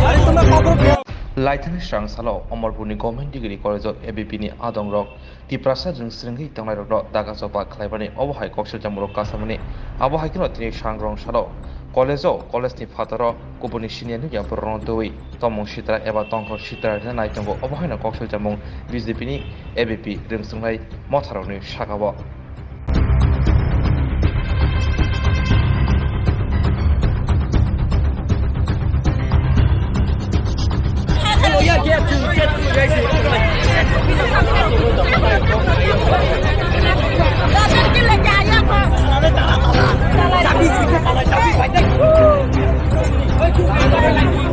আরে তোমরা খবর পেয়ে Laithani Strang Salo, Omarbuni Government Degree College of ABPni Adong Rock, the Prasad and Stringi Tamar Rock, Dagasopa, Clabani, Overhigh Coxel Jamuro Casamani, Abahai Kinotini Shangrong Shadow, College of College Fataro, Kubunishinian Yapuron Doi, Tomon Shitra, Eva Tonko Shitra, and Nightango, Obahina Coxel Jamon, Visipini, ABP, Rimsungai, Motaroni, Shakawa.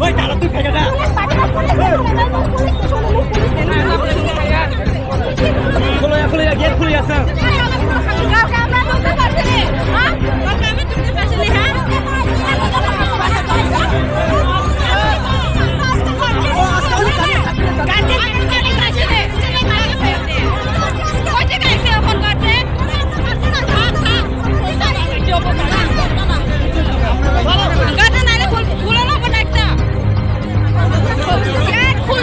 ওই তারা তুই ফেলে না খুলে gate খুলে আসা Full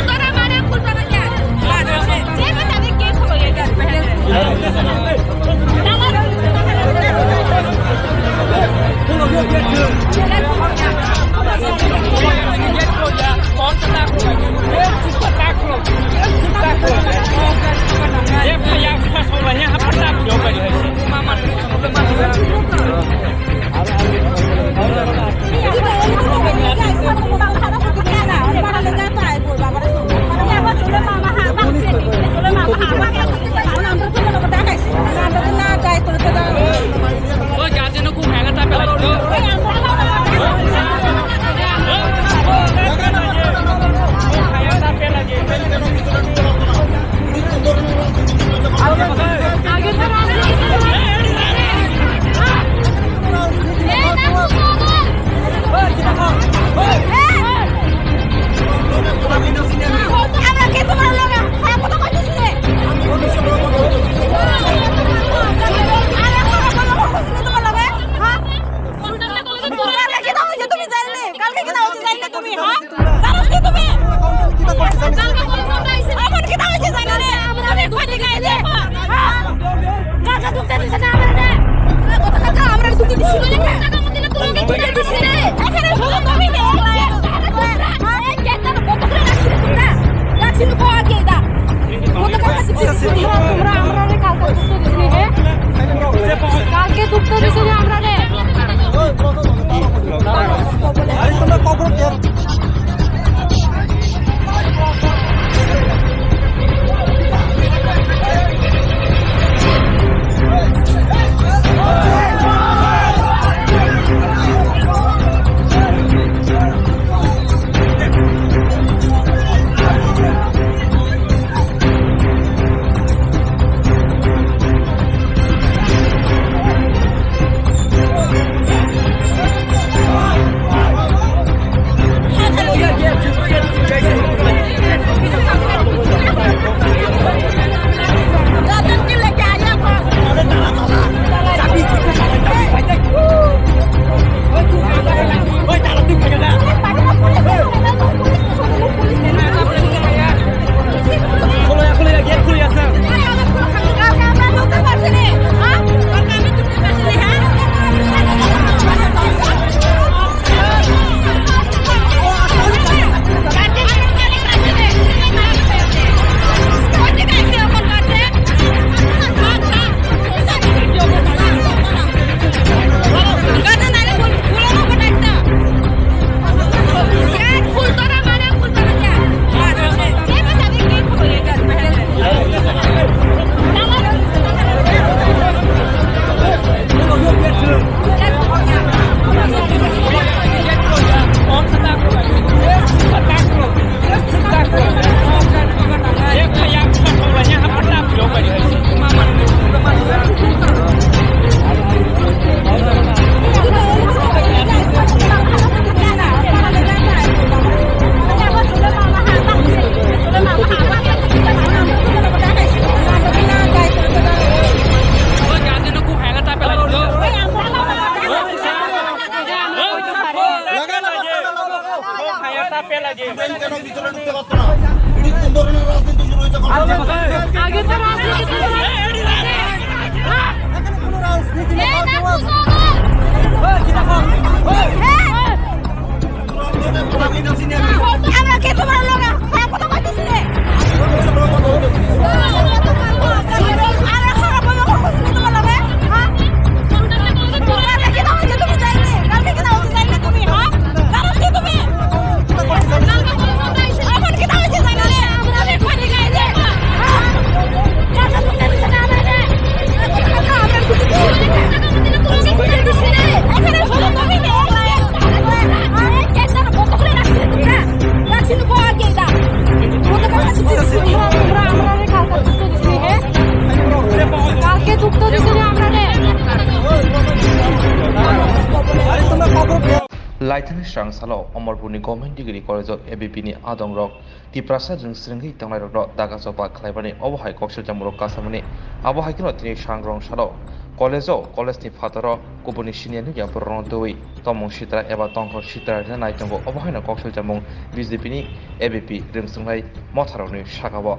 Laithani Strang Salo, Omarbuni Government Degree College of ABP Adong Rock, the Prasad and Stringi Tangai Rock, Dagasopa, Clabani, Overhigh Coxel Jamuro Casamani, Abahai Kinotini Shangrong Shadow, College ni Fataro, Kubuni Shinian Yapuron Doi, Tomon Shitra, Eva Tonko Shitra, and Nightango, Overhina Coxel Jamon, Vizipini, ABP, Rimsungai, Motaroni, Shakawa.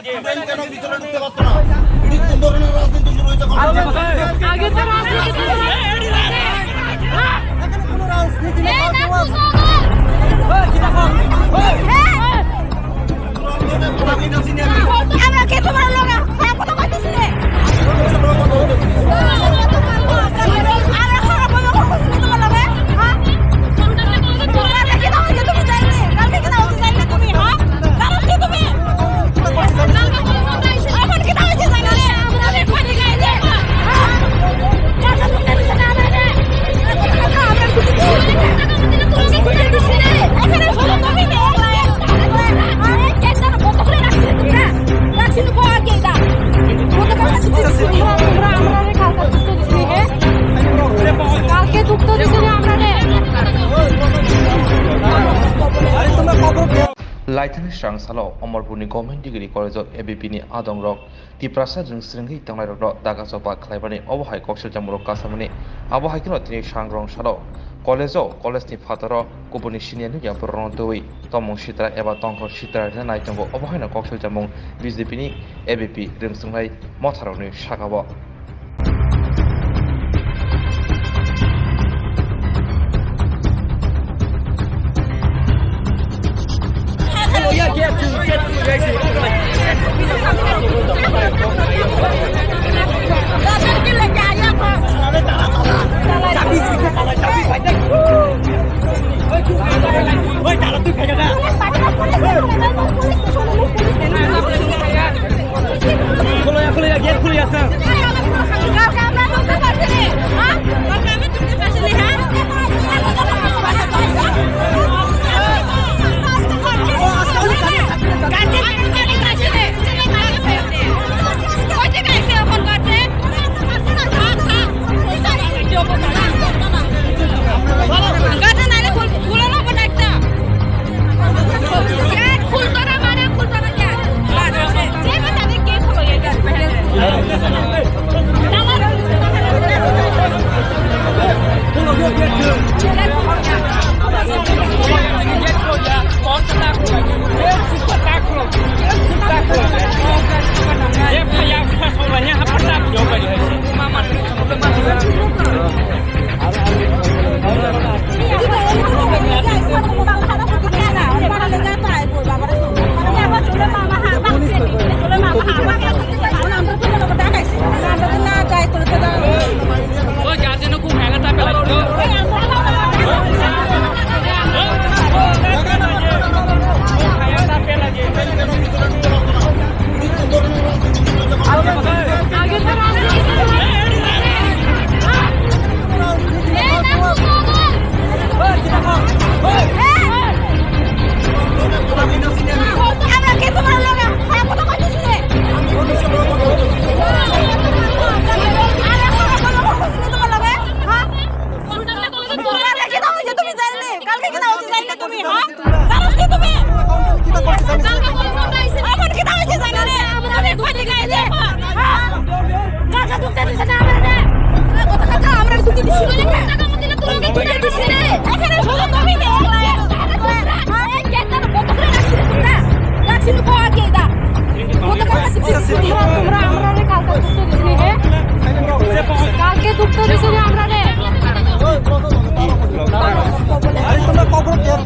Student কেন ভিতরে ঢুকতে পারতো না? এটি কোন ধরনের রাজনীতি শুরু হয়েছে? আগে তো রাজনীতি ছিল না। হ্যাঁ? এখানে কোনো রাজনীতি নেই। এই না কুসুম। ওই কি দেখো? ওই হ্যাঁ। আমি না চিনি আমরা কে তোমার লগা? হ্যাঁ কথা কইতেছি রে। আরে খারাপ বলো কইতেছি তোমার লগা? হ্যাঁ? কালকে কি দাও যে তুমি যাইলে? কালকে কি দাও যে যাইলে তুমি? হ্যাঁ? কারণ কি তুমি? এখন কি দাও যে যাইলে রে? আমরা রে কই দিকে আইলে? হ্যাঁ? টাকা তো কেন না আমরা রে? টাকা আমরা কিছু দিই না। টাকা দিছি রে। এখানে শুধু তুমি নে। আরে কেন বন্ধ করে রাখছিস তুমি না? রাখছিস কো আগে দা। বন্ধ করে রাখছিস আমরা রে কালকে দুটো দিছি হে। কালকে দুটো দিছি রে আমরা রে। আরে তোমরা খবর পেও। Laithani Srangsalo, Omarbuni Government Degree College of ABPni Adong Rock, the Prasad and Stringi Tamar Rock, Dagasopa, Clabani, Overhigh Coxel Jamuro Casamani, Abahakino Tini Shangrong Shadow, College of College Fataro, Kubuni Shinian Yapuron Doi, Tomon Shitra, Eva Tonko Shitra, and Nightango, Obahina Coxel Jamon, Vizipini, ABP, Rimsungai, Motaroni, Shakawa. ওই তারা তুই ভেঙে দা। খুলে gate খুলে আছে। কালকে দুটো দিছি রে আমরা রে। আরে তোমরা খবর পেও।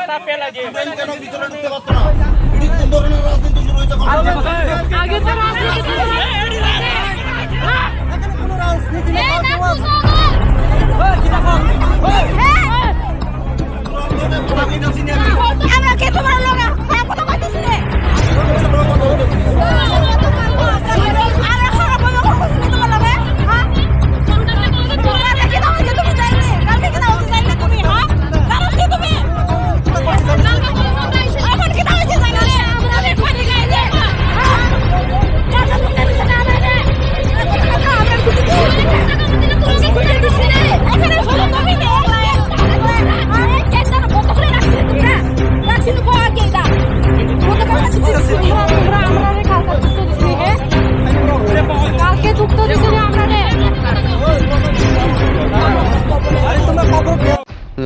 ট্রেন কেন ভিতরে ঢুকতে পারতো না? এটি কোন ধরনের রাজনীতি শুরু হয়েছে? আগে তো রাজনীতি ছিল না। হ্যাঁ? এখানে কোনো রাজনীতি নেই। এই না কুসুম। আমরা কে তোমার লোক হ্যাঁ কথা কইতেছি রে আরে খারাপ বলো কইতেছি তোমার লোক হ্যাঁ কালকে কি দাও তুমি যাইলে কালকে কি দাও যাইলে তুমি হ্যাঁ কারণ কি তুমি এখন কি দাও যাইলে রে আমরা রে কোন দিকে যাই হ্যাঁ টাকা তো কেন না আমরা রে টাকা আমরা কিছু দিছি রে এখানে শুধু তুমি রে আরে কেন বন্ধ করে রাখছিস তুমি না রাখছিস কো আগে দা বন্ধ করে রাখছিস আমরা রে কালকে যুক্ত দিছি হ্যাঁ কালকে যুক্ত দিছি রে আমরা রে আরে তোমরা খবর কে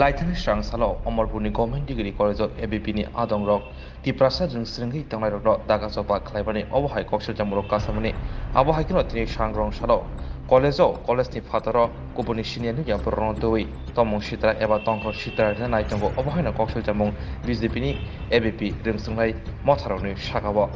Laithani Strang Salo, Omarbuni Government Degree College of ABPni Adong Rock, the Prasad and Stringi Tamar Rock, Dagasopa, Clabani, Overhigh Coxel Jamuro Casamani, Abahai Kinotini Shangrong Shadow, College of Colesti Fataro, Kubuni Shinian Yapuron Doi, Tomo Shitra, Eva Tonko Shitra, and Nightango, Overhigh Coxel Jamong, Visipini, ABP, Rimsungai, Motaroni, Shakawa.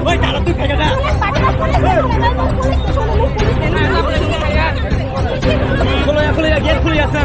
ওই তারা তুই ফেলে না খুলে gate খুলে আছে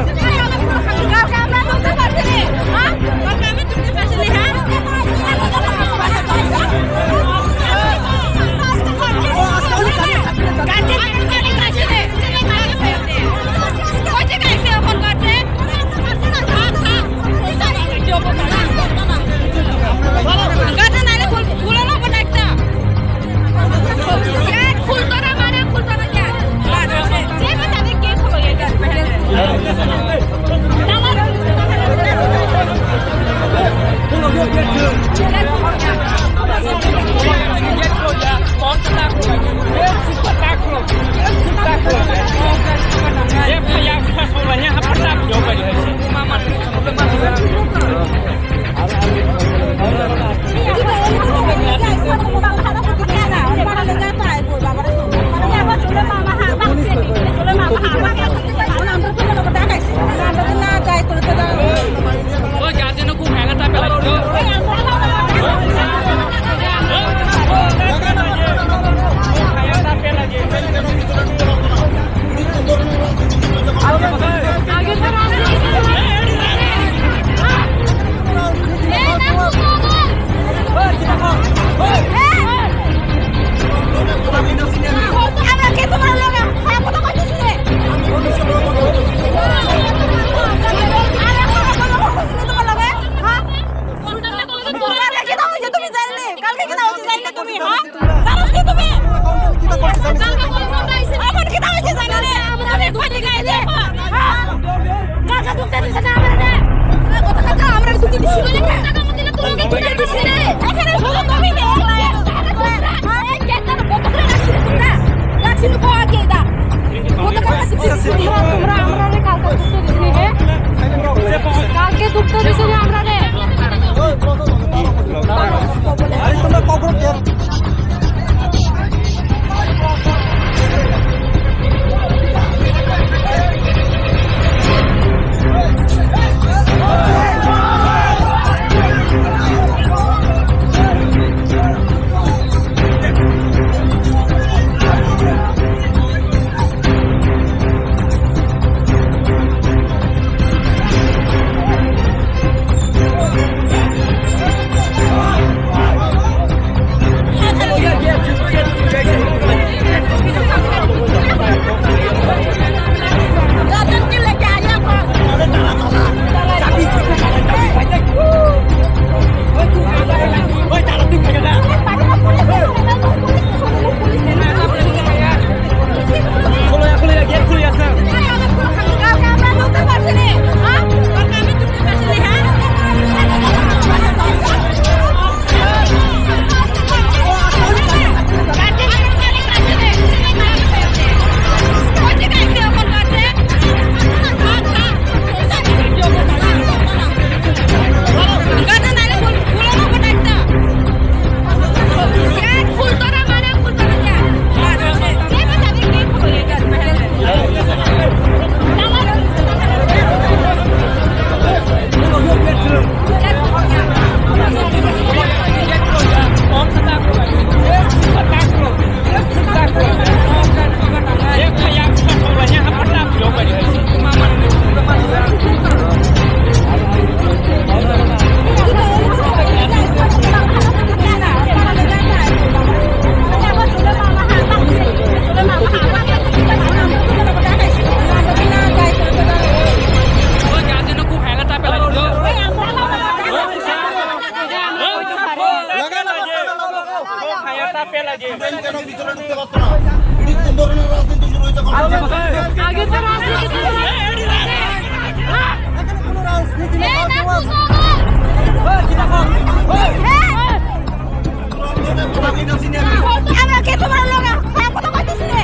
আমরা কে তোমার লগা হ্যাঁ কথা কইতেছি রে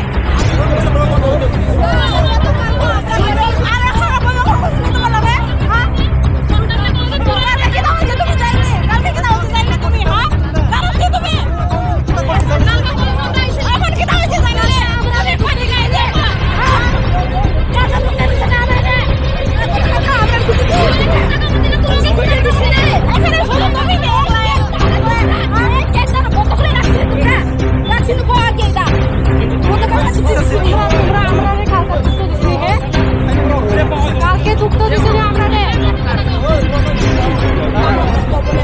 আরে খারাপ বলো কইতেছি তোমার লগে হ্যাঁ কালকে কি দাও যে তুমি যাইলে কালকে কি দাও যে যাইলে তুমি হ্যাঁ কারণ কি তুমি এখন কি দাও যে যাইলে আমরা রে কোন গায় রে হ্যাঁ টাকা তো কেন না আমরা রে টাকা আমরা কিছু দিই টাকা দিছি রে এখানে শুধু তুমি নে আরে কেন কত করে রাখছিস তুমি না রাখছিস কো আগে দা কত করে রাখছিস আমরা রে কালকে দুটো দিছি হে কালকে দুটো দিছি রে আমরা রে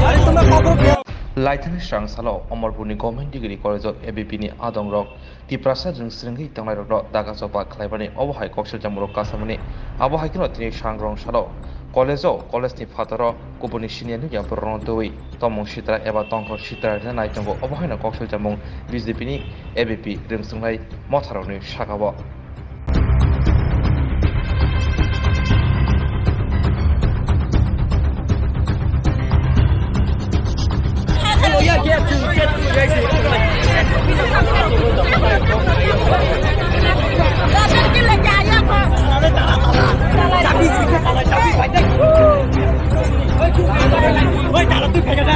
আরে তোমরা খবর পেয়ে Laithani Strang Salo, Omarbuni Government Degree College of ABPni Adong Rock, the Prasad and Stringi Tamar Rock, Dagasopa, Clabani, Overhigh Coxel Jamuro Casamani, Abahai Kinotini Shangrong Shadow, College of Colesti Fataro, Kubunishian Yapuron Doi, Tomo Shitra, Eva Tonko Shitra, and Nightango, Obahina Coxel Jamon, Visipini, ABP, Rimsungai, Motaroni, Shakawa. ওই তারা তুই ফেলে না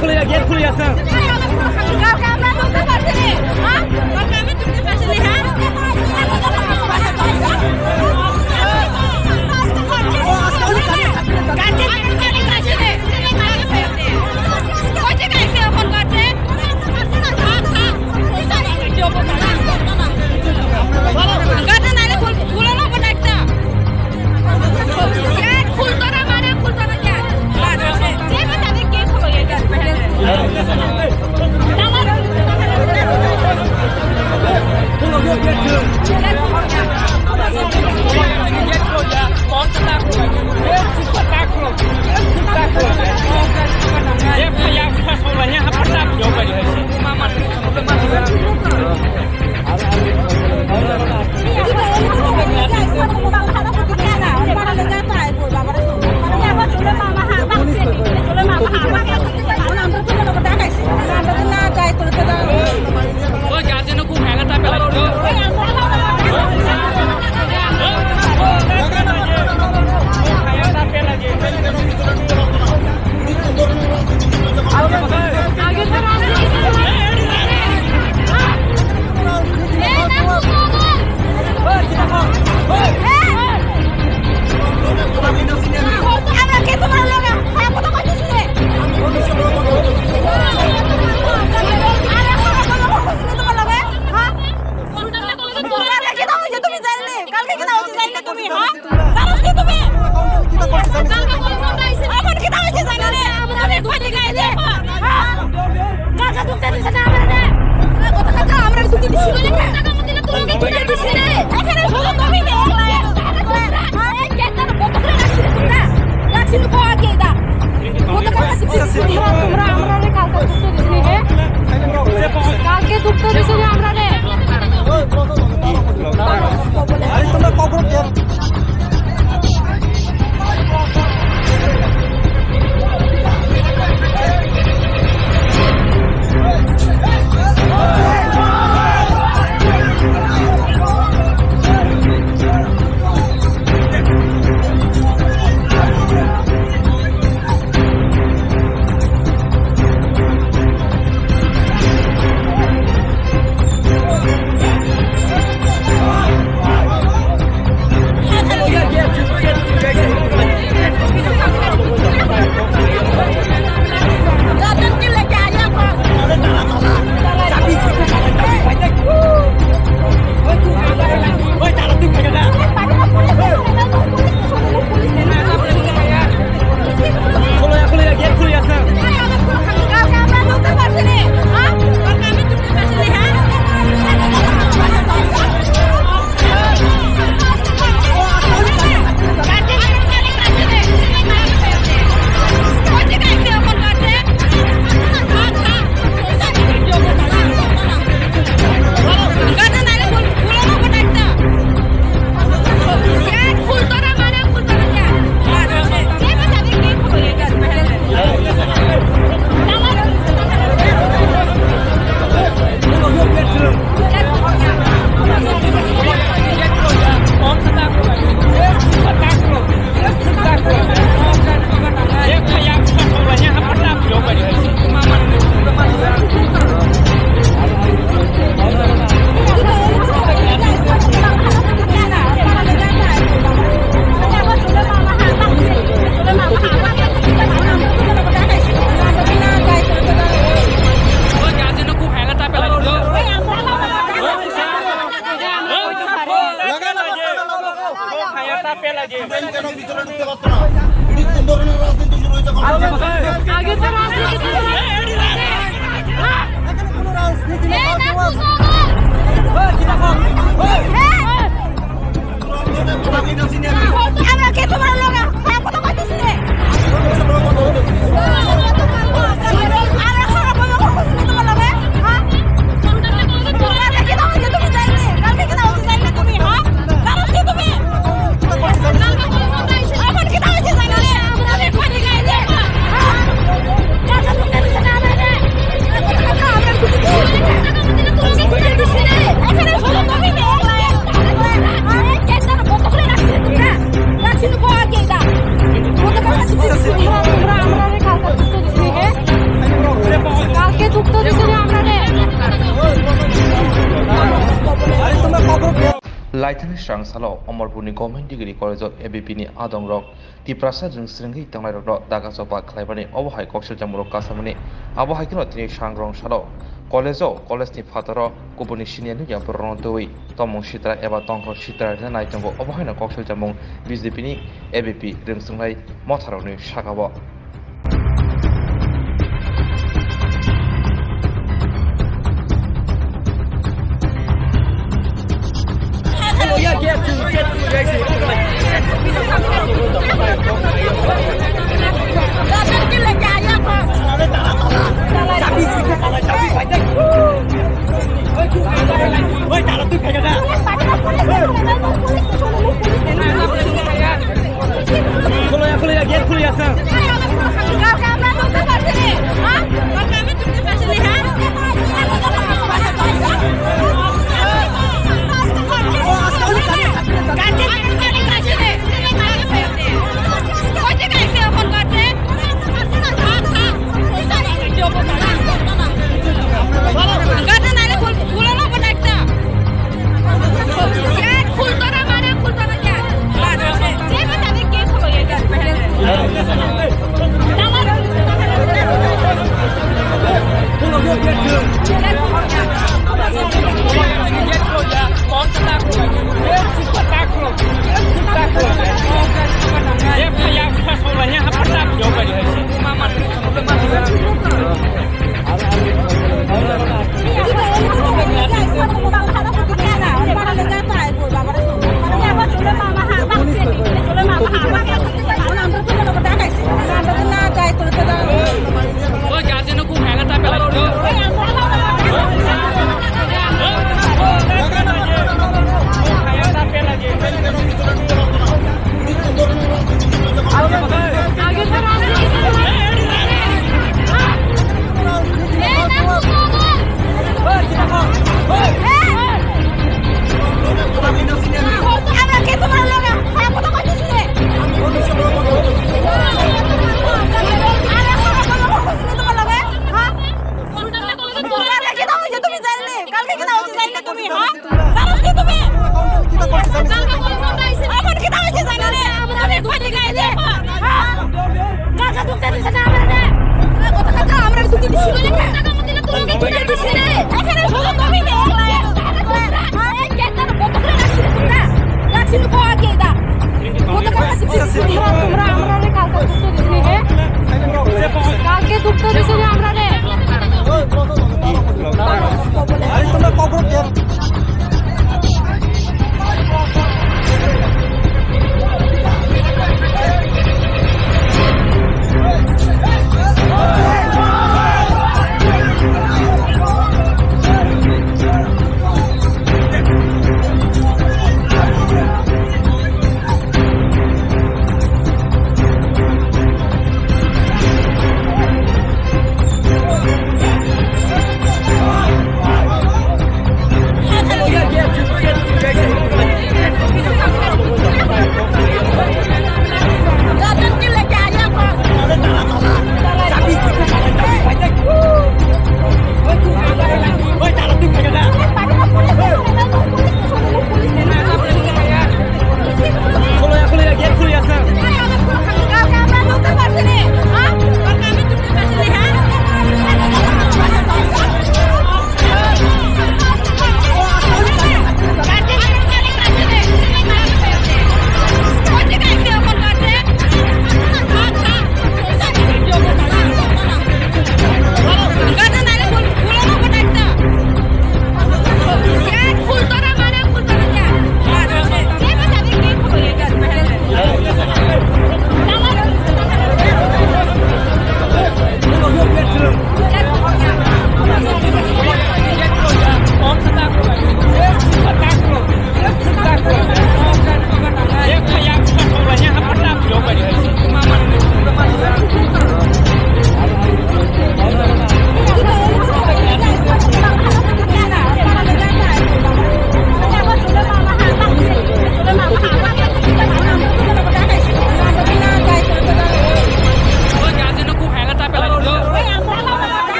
খুলে gate খুলে আছে কালকে দুটো দিছি রে আমরা রে আরে তোমরা খবর পেয়ে Laithani Strang Salo, Omarbuni Government Degree College of ABP Adong Rock, the Prasad Stringi Tangai Rock, Dagasopa Clabani, Overhigh Coxel Jamuro Casamani, Abohai Kinotini Shangrong Shadow, College ni Fataro, Kubuni Shinian Yapuron Doi, Tomon Shitra, Eva Tonko Shitra, and Nightango, Obohina Coxel Jamon, Visipini, ABP, Rimsungai, Motaroni, Shakawa.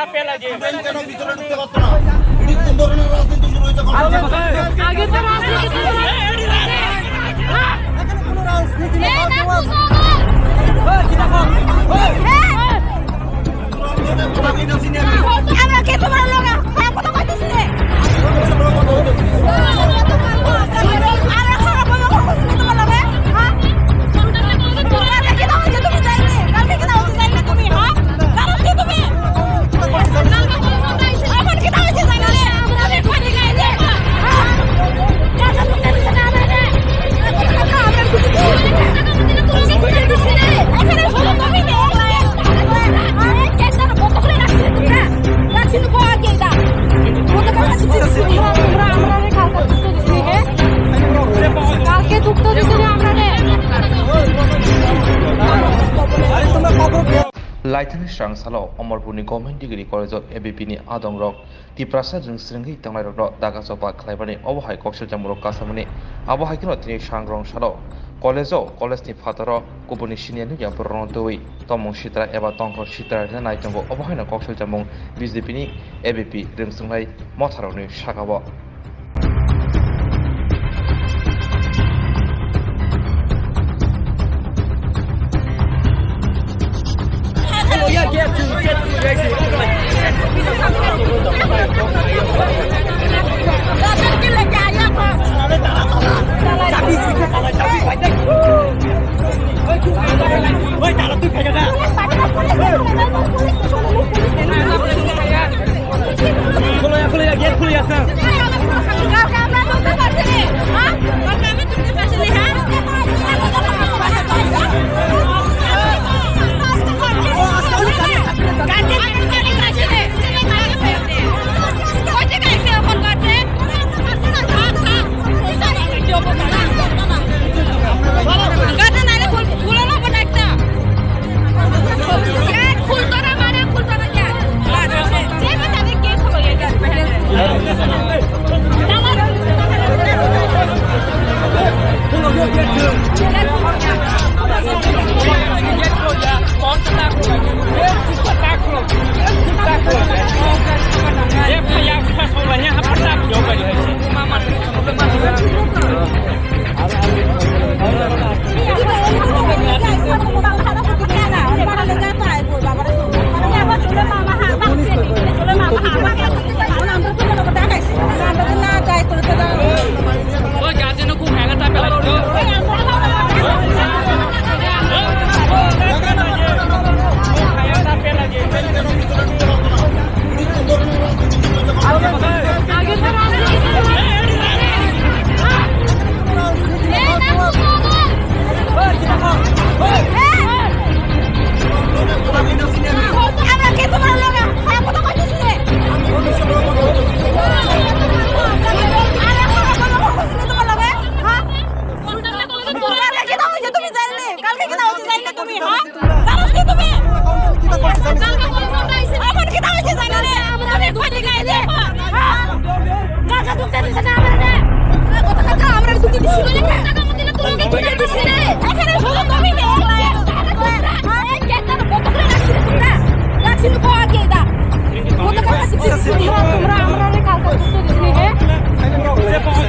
Student কেন ভিতরে ঢুকতে পারতো না? এটি কোন ধরনের রাজনীতি শুরু হয়েছে কলেজে? আগে তো রাজনীতি ছিল না। এখানে কোনো রাজনীতি নেই। এই না কুসুম। আমরা কে তোমার লগা? হ্যাঁ কথা কইতেছি রে। আরে খারাপ বলো কইতেছি তোমার লগে? হ্যাঁ? কালকে কি দাও যে তুমি যাইলে? কালকে কি দাও যে যাইলে তুমি? হ্যাঁ? কারণ কি তুমি? এখন কি দাও যে যাইলে? আমরা রে কোন দিকে যাই? হ্যাঁ? টাকা তো কেন না আমরা রে? টাকা আমরা কিছু দিই। টাকা দিছি রে। এখানে শুধু তুমি নে। আরে কেন বন্ধ করে রাখছিস তুমি না? রাখছিস কো আগে দা। বন্ধ করে রাখছিস। কালকে দুঃখ দিছি আমরা রে। আরে তোমরা কখন কে Laithani Strang Salo, Omarbuni Government Degree College of ABPni Adong Rock, the Prasad Ring Stringi Tamai Rock, Dagasopa, Claybani, Overhigh Coxel Jamuro Casamani, Abahakino Tini Shangrong Shalo, College of College ni Fataro, Kubuni Shinian Yapuron Doi, Tomon Shitra, Eva Tonko Shitra, and I Tango, Obahina Coxel Jamong, Visipini, ABP, Ring Stringai, Motaroni, Shakawa.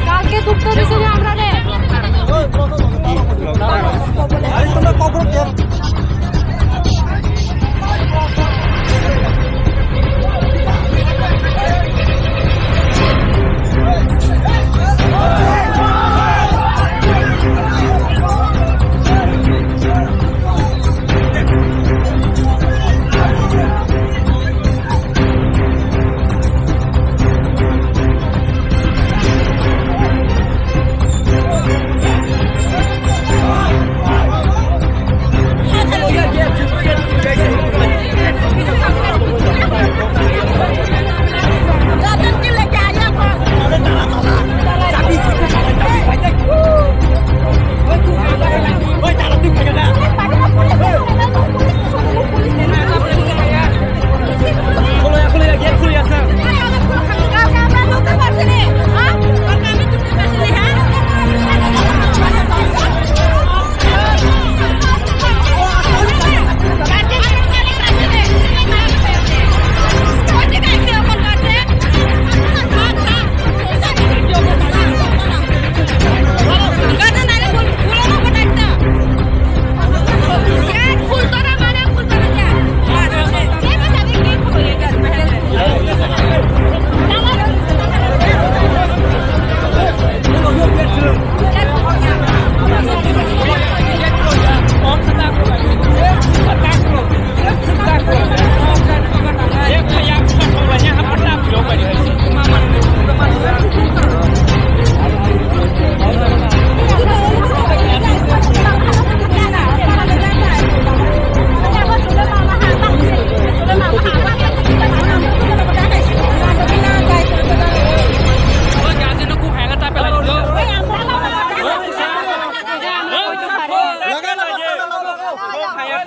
কালকে দুঃখ দিছি আমরা রে। আরে তোমরা কখন কে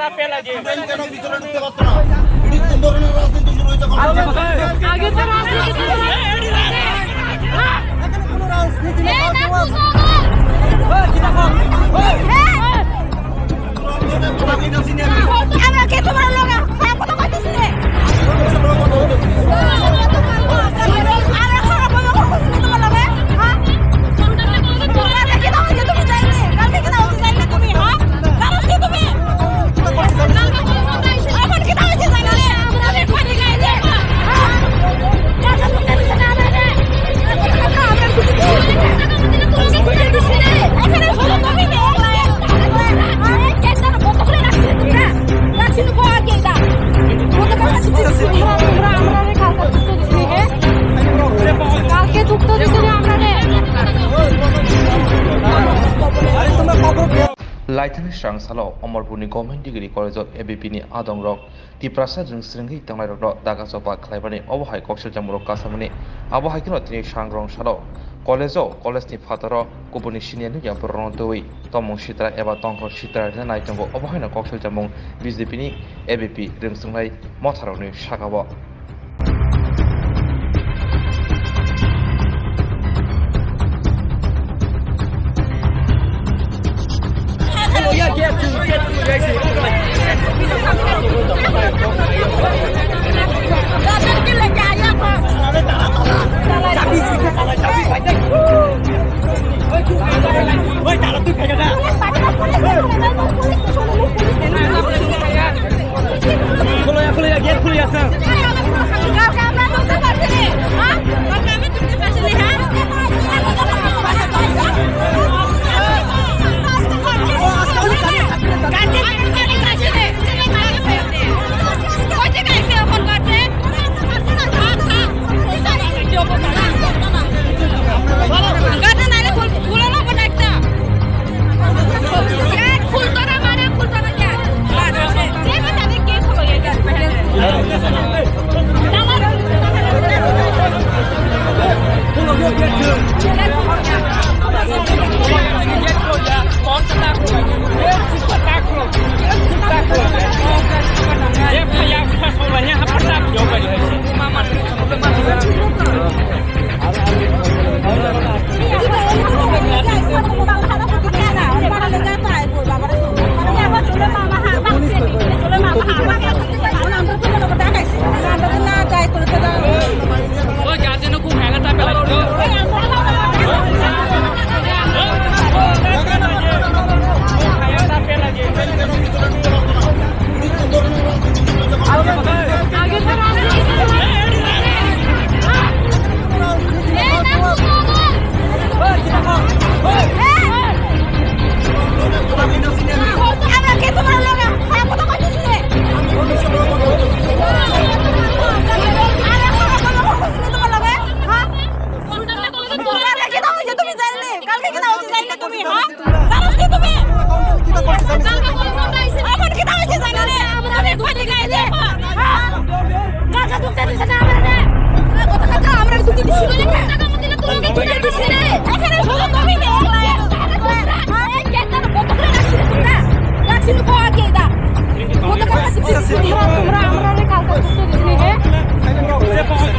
student কেন ভিতরে ঢুকতে পারতো না? এটি কোন ধরনের রাজনীতি শুরু হয়েছে এখন? আগে তো রাজনীতি ছিল না। এখানে কোনো রাজনীতি নেই। এই না কুসুম। আমরা কে তোমার লগা? হ্যাঁ কথা কইতেছি রে। আরে খারাপ বলো কইতেছি তোমার লগে। হ্যাঁ? কালকে কি দাও যে তুমি যাইলে? কালকে কি দাও যে যাইলে তুমি? হ্যাঁ? কারণ কি তুমি? এখন কি দাও যে যাইলে? আমরা কই গাই রে? হ্যাঁ? টাকা তো দিতে না রে। টাকা আমরা কিছু দিই না। টাকা দিতে দিছি রে। এখানে শুধু তুমি নে। আরে কেন বন্ধ করে রাখছিস তুমি না? রাখছিস কো আগে দা। বন্ধ করে রাখছিস আমরা কালকে দুটো দিছি হে। কালকে দুটো দিছি আমরা রে। আরে তোমরা খবর কে? Laitani Strang Salo, Omarbuni Government Degree College of ABPni Adong Rock, the Prasad and Stringi Tamar Rock, Dagasopa, Clabani, Overhigh Coxel Jamuro Casamani, Abahai Kinotini Shangrong Shadow, College of Colesti Fataro, Kubunishinian Yapurontoi, Tomo Shitra, Eva Tonko Shitra, and Nightango, Obahina Coxel Jamong, Visipini, ABP, Rimsungai, Motaroni, Shakawa.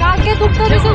কালকে দুটো দিছি